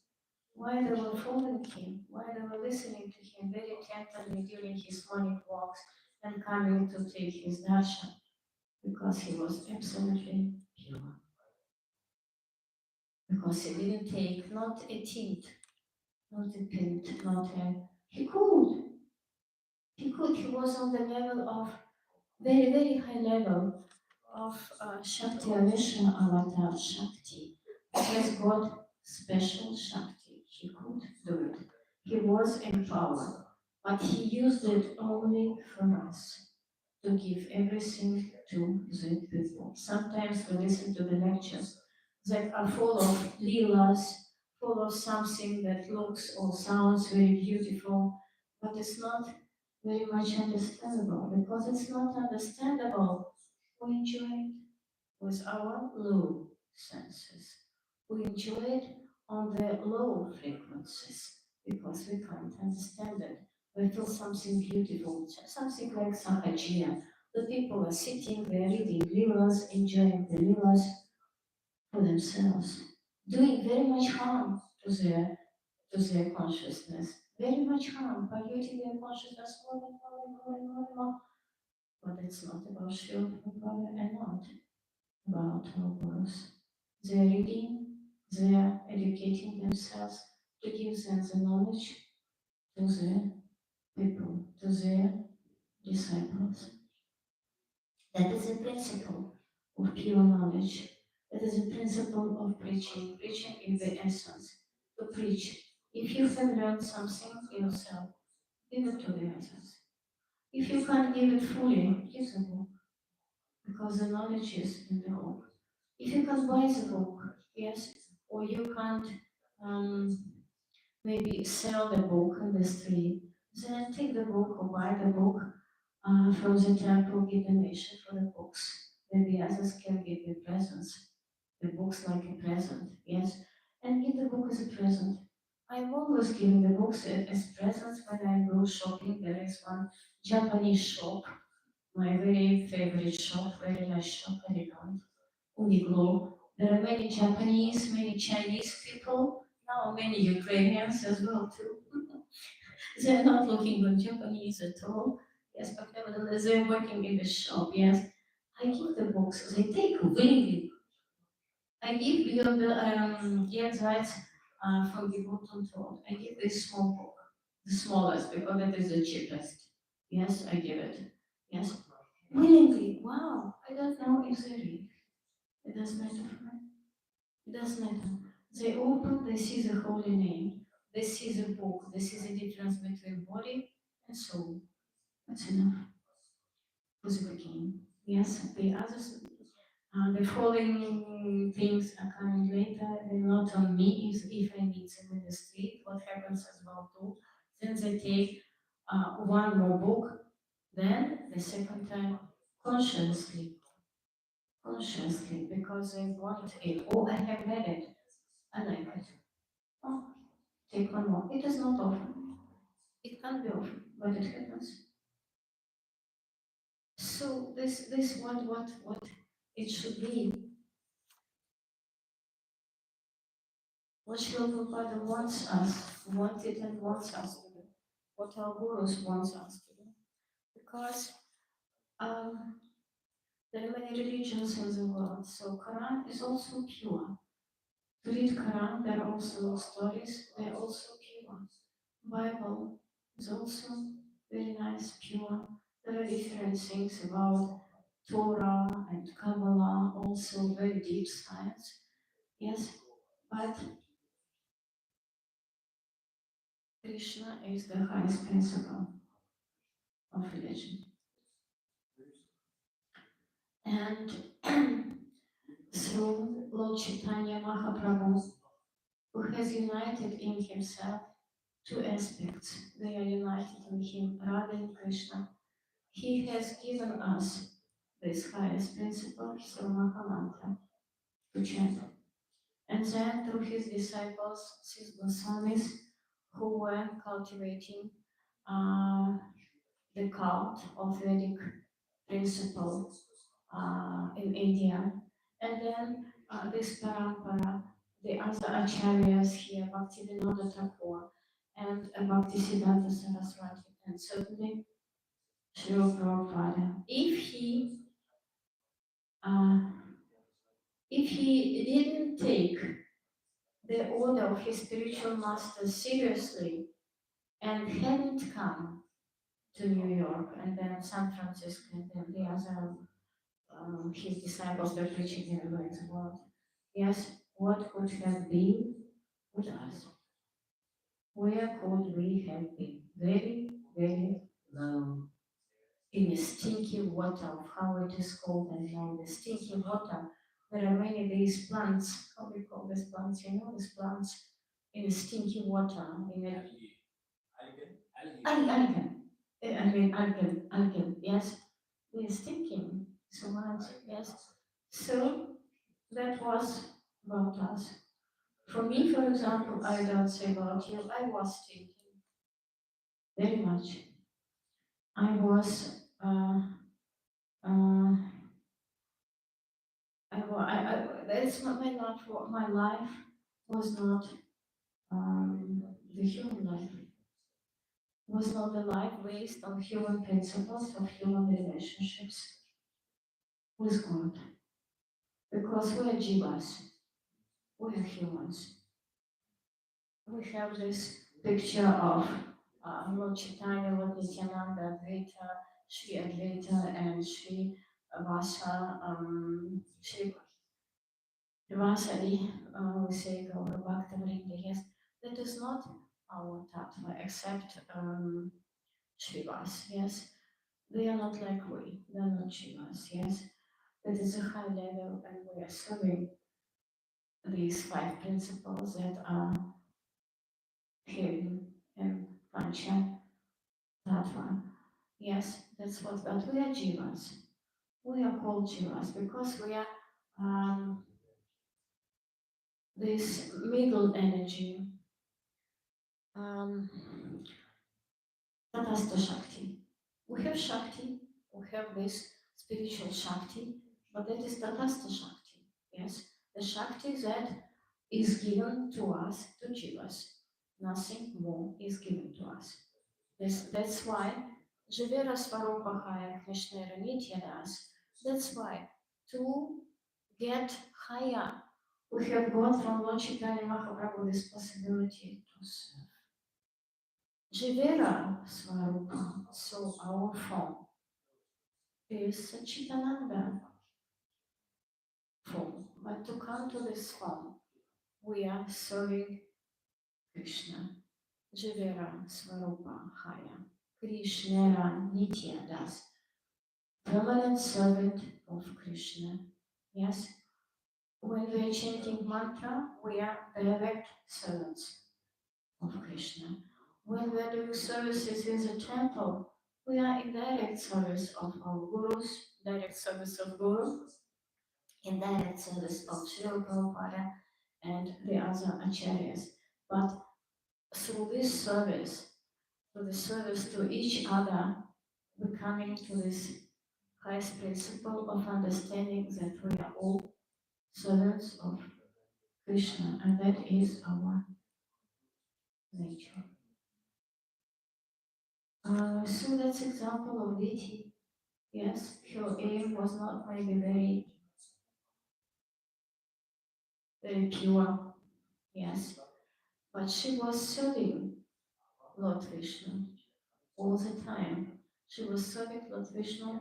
Why they were following him? Why they were listening to him very attentively during his morning walks and coming to take his darshan? Because he was absolutely pure. Because he didn't take not a tint, not a pint, not a... He could. He was on the level of, very, very high level of Shakti Avishna Avatar Shakti. He has got special Shakti. He could do it. He was empowered, but he used it only for us, to give everything to the people. Sometimes we listen to the lectures that are full of leelas, full of something that looks or sounds very beautiful, but it's not very much understandable. Because it's not understandable, we enjoy it with our low senses. We enjoy it on the low frequencies because we can't understand it. We feel something beautiful, something like Sahajiya. The people are sitting there reading Leelas, enjoying the Leelas for themselves, doing very much harm to their consciousness, very much harm, polluting their consciousness more and more and more and more and more. But it's not about Srila Prabhupada and not about our gurus. They're reading, they're educating themselves to give them the knowledge to their people, to their disciples. That is the principle of pure knowledge. That is the principle of preaching. Preaching is the essence. To preach. If you have learned something yourself, give it to the others. If you can't give it fully, give the book. Because the knowledge is in the book. If you can buy the book, yes, or you can't maybe sell the book in the street, then take the book or buy the book from the temple, give donation for the books. Maybe others can give you presents. The books like a present, yes, and give the book as a present. I'm always giving the books as presents when I go shopping. There is one Japanese shop, my very favorite shop, very nice shop, very elegant. Uniqlo. There are many Japanese, many Chinese people, now many Ukrainians as well too. They're not looking like Japanese at all. Yes, but nevertheless they're working in the shop. Yes, I give the books. They take willingly. I give Björn Zeiss from the bottom told. I give this small book. the smallest, because that is the cheapest. Yes, I give it. Yes, willingly. Wow, I don't know if they read. It doesn't matter for me. It doesn't matter. They open, they see the holy name, they see the book, they see the difference between body and soul. That's enough for the beginning. Yes, the others, the following things are coming later. They're not on me if I meet them in the street. What happens as well too? Then they take one more book. Then the second time, consciously, consciously, because they want it. Oh, I have read it. I like it. Oh, take one more. It is not often. It can be often, but it happens. So this what it should be. What Srila Prabhupada wanted and wants us to do. What our gurus wants us to do. Because um, there are many religions in the world, so Quran is also pure. To read Quran, there are also stories, they are also pure. Bible is also very nice, pure. There are different things about Torah and Kabbalah, also very deep science. Yes, but Krishna is the highest principle of religion. And through Lord Chaitanya Mahaprabhu, who has united in himself two aspects, they are united in him, Radha and Krishna. He has given us this highest principle through Mahamantra to chant. And then through his disciples, his Goswamis, who were cultivating uh, the cult of Vedic principle in India. And then this parampara, the other acharyas here, Bhaktivinoda Thakur and Bhaktisiddhanta Saraswati, and certainly Srila Prabhupada. Uh, if he didn't take the order of his spiritual master seriously and hadn't come to New York and then San Francisco and then the other his disciples were preaching everywhere in the world. Yes, what could have been with us? Where could we have been? Very, very low. In the stinky water of how it is called, I know the stinky water. There are many these plants, how we call these plants, you know, these plants in the stinky water, in a algae. Algae, yes. We're stinking so much, yes. So that was about us. For me, for example, I don't say about you, I was thinking very much. I was, that's not my life was not the human life, was not a life based on human principles of human relationships with God. Because we are jivas, we are humans. We have this picture of Lord Chaitanya, Lord Nityananda, Advaita, Sri Advaita, and Sri Vasa, Sri Vasari, we say Gaura Bhakta Vrinda, yes. That is not our tattva, except Sri Vas, yes. They are not like we, they are not Shivas, yes. That is a high level, and we are serving these five principles that are hidden in Pancha Tattva. Yes, that's what, but we are Jivas. We are called Jivas because we are this middle energy, Tatasta Shakti. We have Shakti, we have this spiritual Shakti, but that is Tatasta Shakti. Yes, the Shakti that is given to us, to Jivas. Nothing more is given to us. That's why Jivera Svaropahaya Krishnera Nityadas. That's why to get higher, we have got from Lord Chaitanya Mahaprabhu this possibility to serve. Jivera Swarupa, so our form is Satchitananda form. But to come to this form, we are serving Krishna. Jivera Swarupa Haya. Krishnera Nitya Das. Permanent servant of Krishna. Yes? When we are chanting mantra, we are direct servants of Krishna. When we are doing services in the temple, we are in direct service of our gurus, direct service of Guru, in direct service of Srila Prabhupada and the other acharyas. But through this service, through the service to each other, we're coming to this highest principle of understanding that we are all servants of Krishna, and that is our nature. So that's example of deity. Yes, her aim was not maybe very pure. Yes, but she was serving Lord Vishnu all the time. She was serving Lord Vishnu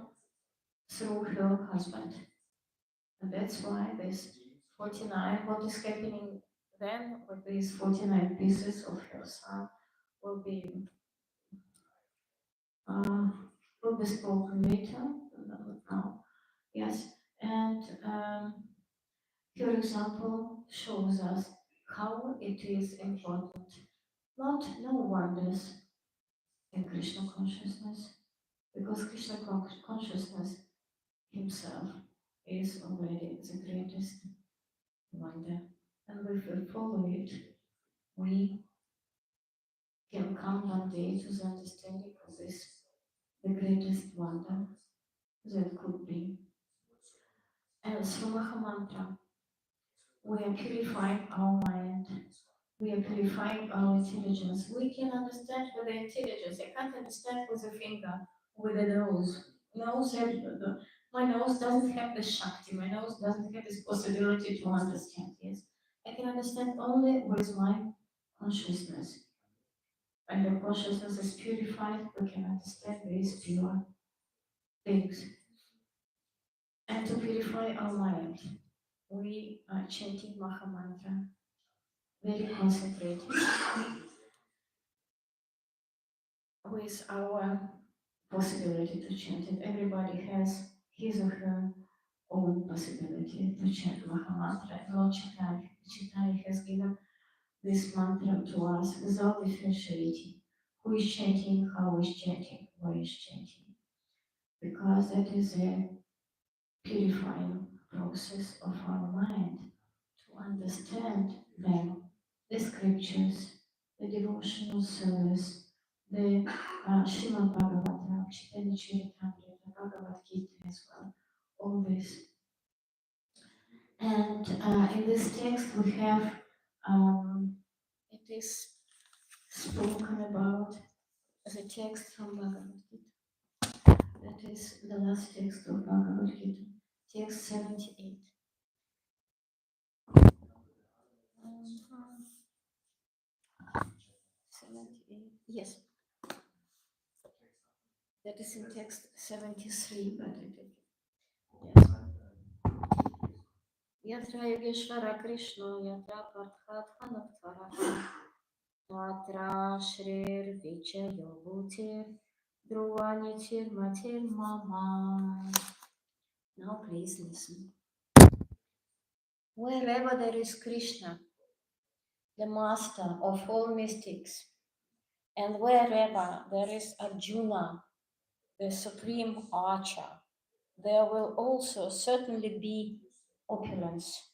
through her husband, and that's why this 49. What is happening then with these 49 pieces of her son will be uh, will be spoken later. Now, yes, and. Your example shows us how it is important not know wonders in Krishna consciousness, because Krishna consciousness himself is already the greatest wonder. And if we follow it, we can come one day to the understanding of this, the greatest wonder that could be. And through Mahamantra, we are purifying our mind. We are purifying our intelligence. We can understand with the intelligence. I can't understand with the finger, with the nose. My nose doesn't have the Shakti. My nose doesn't have this possibility to understand. Yes, I can understand only with my consciousness. When the consciousness is purified, we can understand these pure things. And to purify our mind, we are chanting Mahamantra, very concentrated, with our possibility to chant it. Everybody has his or her own possibility to chant Mahamantra. Lord Chaitanya has given this mantra to us without differentiating who is chanting, how is chanting, where is chanting, because that is a purifying process of our mind to understand them, the scriptures, the devotional service, the Srimad Bhagavatam, Chaitanya Charitamrita, Bhagavad Gita as well, all this. And in this text we have, it is spoken about the text from Bhagavad Gita. That is the last text of Bhagavad Gita, text 78. Mhm. 78. Yes, that is in text 73, but I think yes. Yatra Yogeshvara Krishna, Yatra Parthatma Naktara, Tatra Shrir Vichayo Bhutir, Dhruvanitir Matir Mama. Now please listen. Wherever there is Krishna, the master of all mystics, and wherever there is Arjuna, the supreme archer, there will also certainly be opulence,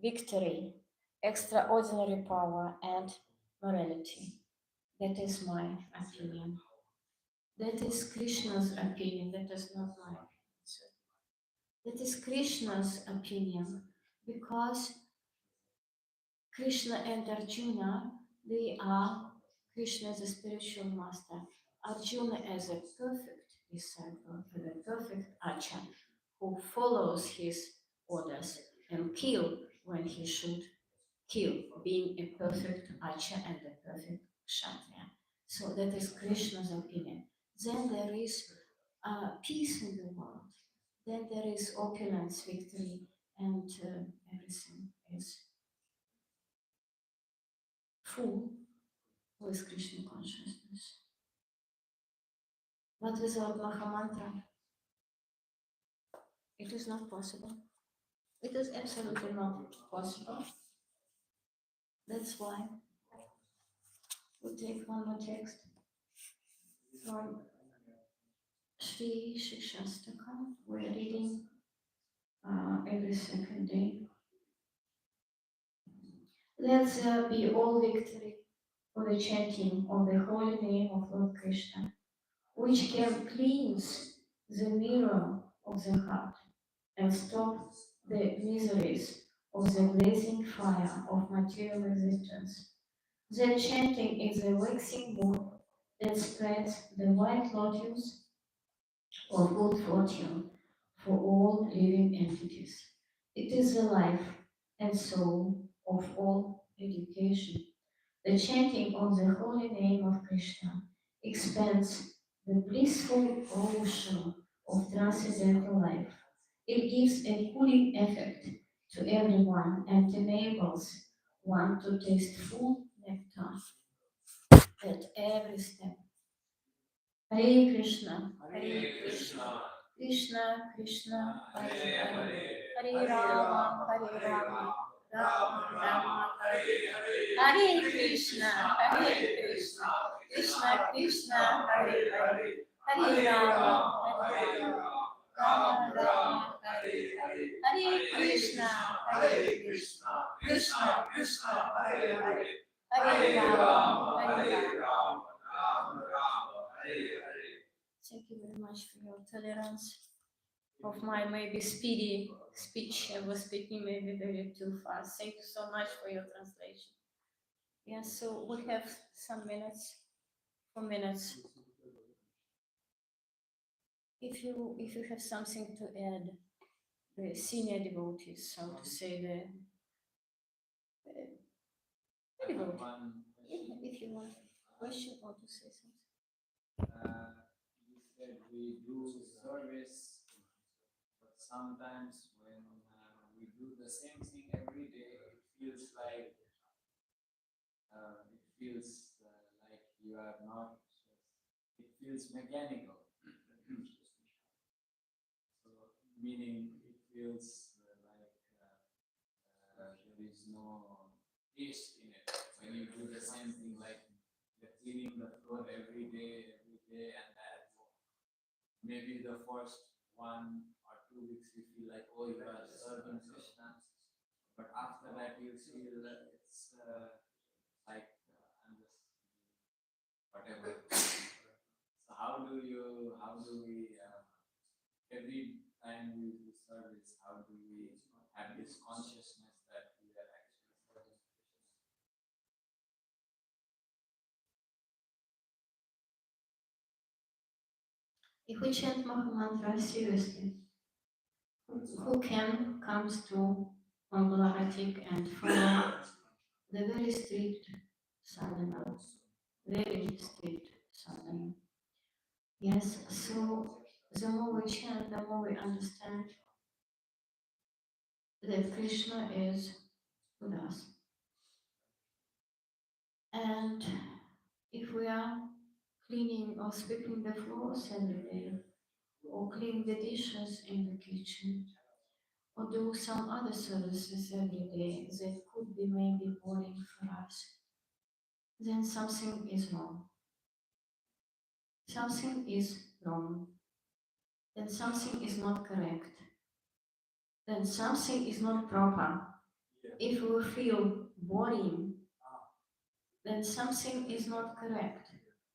victory, extraordinary power, and morality. That is my opinion. That is Krishna's opinion. That is not my opinion. That is Krishna's opinion, because Krishna and Arjuna, they are Krishna as a spiritual master, Arjuna as a perfect disciple, a perfect archer who follows his orders and kill when he should kill, being a perfect archer and a perfect kshatriya. So that is Krishna's opinion. Then there is peace in the world. Then there is opulence, victory, and everything is full with Krishna consciousness. But without Mahamantra, it is not possible. It is absolutely not possible. That's why we take one more text from Sri Shikshastakam. We're reading every second day. Let there be all victory for the chanting of the holy name of Lord Krishna, which can cleanse the mirror of the heart and stop the miseries of the blazing fire of material existence. The chanting is the waxing moon that spreads the white lotus of good fortune for all living entities. It is the life and soul of all education. The chanting of the holy name of Krishna expands the blissful ocean of transcendental life. It gives a cooling effect to everyone and enables one to taste full nectar at every step. Hare Krishna, Hare Krishna, Krishna Krishna, Hare Hare, Hare Rama, Hare Rama, Rama Rama, Hare Hare, Hare Krishna, Krishna Krishna, Hare Hare, Hare Rama, Hare Rama, Rama Rama, Hare Hare, Hare Krishna, Krishna Krishna, Hare Hare, Hare Rama, Hare Rama, Rama Rama, Hare Hare. Thank you very much for your tolerance of my maybe speedy speech. I was speaking maybe very too fast. Thank you so much for your translation. Yes, so we have some minutes, 4 minutes. If you have something to add, the senior devotees, so to say, the devotee, if you want a question or to say something. You said we do service, but sometimes when we do the same thing every day, it feels like you are not. It feels mechanical. So, meaning it feels like there is no taste in it. When you do the same thing, like you're cleaning the floor every day, and that maybe the first 1 or 2 weeks you feel like, oh, you are serving Krishna, but after that you feel it's like I'm just whatever. So how do we every time we do service, how do we have this consciousness that we are actually serving Krishna? If we chant Mahamantra seriously, who can comes to Mangalatik and follow the very strict sadhana, very strict sadhana. Yes, so the more we chant, the more we understand that Krishna is with us. And if we are cleaning or sweeping the floors every day, or clean the dishes in the kitchen, or do some other services every day that could be maybe boring for us, then something is wrong. Something is wrong. Then something is not correct. Then something is not proper. If we feel boring, then something is not correct.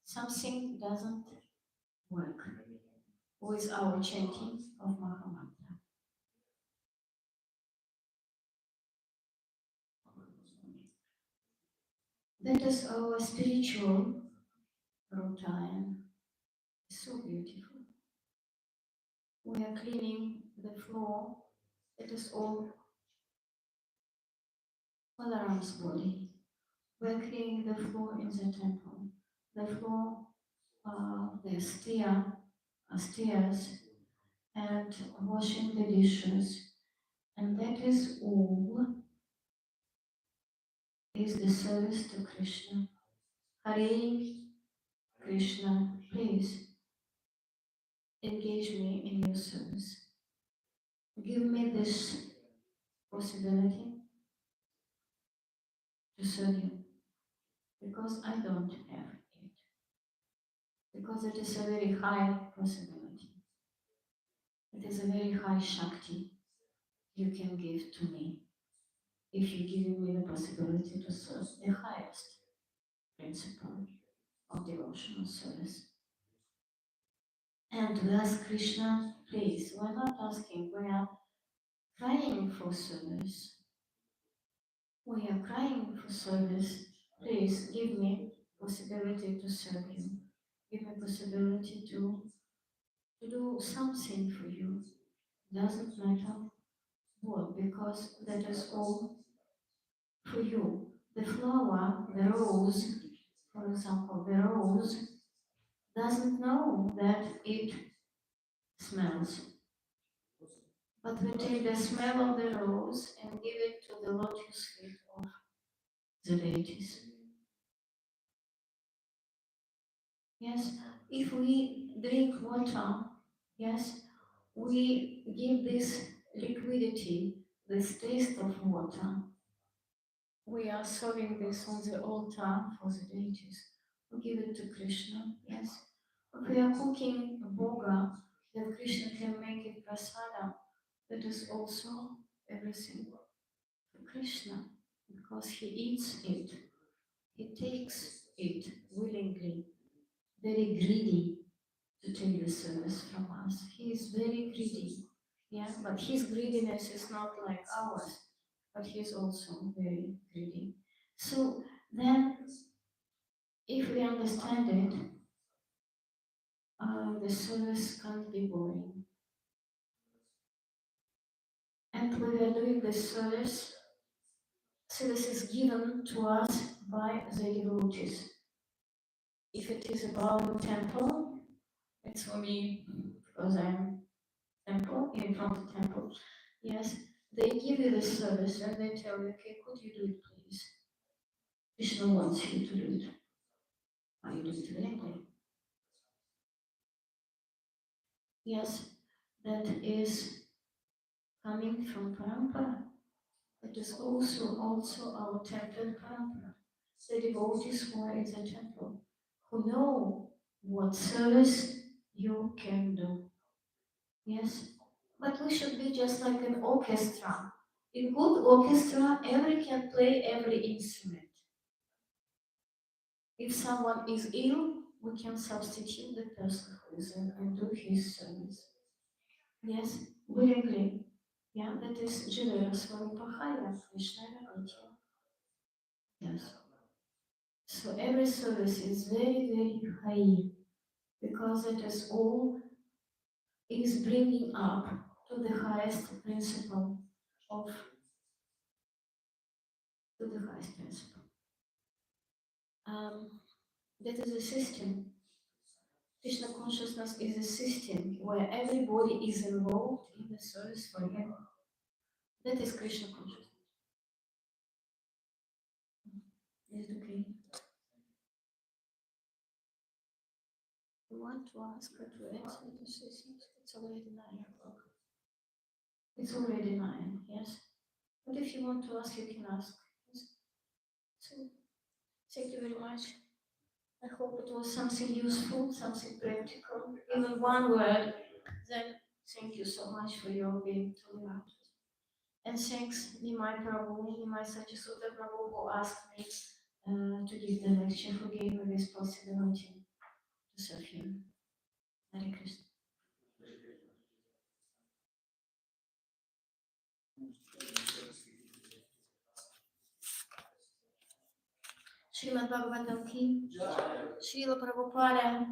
Something doesn't work with our chanting of Mahamantra. That is our spiritual routine. So beautiful. We are cleaning the floor. It is all Balaram's body. We are cleaning the floor in the temple. the floor, the stairs, and washing the dishes. And that is all is the service to Krishna. Hare Krishna, please engage me in your service. Give me this possibility to serve you, because I don't have it. Because it is a very high possibility. It is a very high Shakti you can give to me if you give me the possibility to serve the highest principle of devotional service. And we ask Krishna, please, we're not asking, we are crying for service. We are crying for service. Please give me possibility to serve you. Give me possibility to do something for you. Doesn't matter what, because that is all for you. The flower, the rose, for example, the rose doesn't know that it smells. But we take the smell of the rose and give it to the lotus feet of the deities. Yes, if we drink water, yes, we give this liquidity, this taste of water. We are serving this on the altar for the deities. We give it to Krishna, yes. If we are cooking a bhoga that Krishna can make it prasada, that is also everything for Krishna, because he eats it, he takes it willingly, very greedy to take the service from us. He is very greedy, yeah, but his greediness is not like ours, but he is also very greedy. So then, if we understand it, the service can't be boring. And we are doing this service. Service is given to us by the devotees. If it is about temple, it's for me because I'm temple in front of temple. Yes, they give you the service and they tell you, okay, could you do it, please? Krishna wants you to do it. Are you doing it willingly? Yes, that is coming from parampara. It is also our temple parampara. The devotees who are in the temple, who know what service you can do. Yes, but we should be just like an orchestra. In good orchestra, every can play every instrument. If someone is ill, we can substitute the person who is ill and do his service. Yes, willingly. Yeah, that is Jivera Swarupahaya, Krishna Ragatya. Yes. So every service is very, very high because it is all is bringing up to the highest principle of to the highest principle. That is a system. Krishna consciousness is a system where everybody is involved in the service for him. That is Krishna consciousness. Is it okay? You want to ask her to answer the questions? It's already 9 o'clock. It's already 9, yes. But if you want to ask, you can ask. Yes. So, thank you very much. I hope it was something useful, something practical. Even one word, then thank you so much for your being tolerant. And thanks Nimai Prabhu, Nimai Sachisuta Prabhu, who asked me to give the lecture, who gave me this possibility to serve him. Hare Krishna. Srimad Bhagavatam ki, Srila Prabhupada,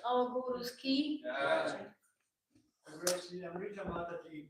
our Gurus ki. Lilamrita Mataji.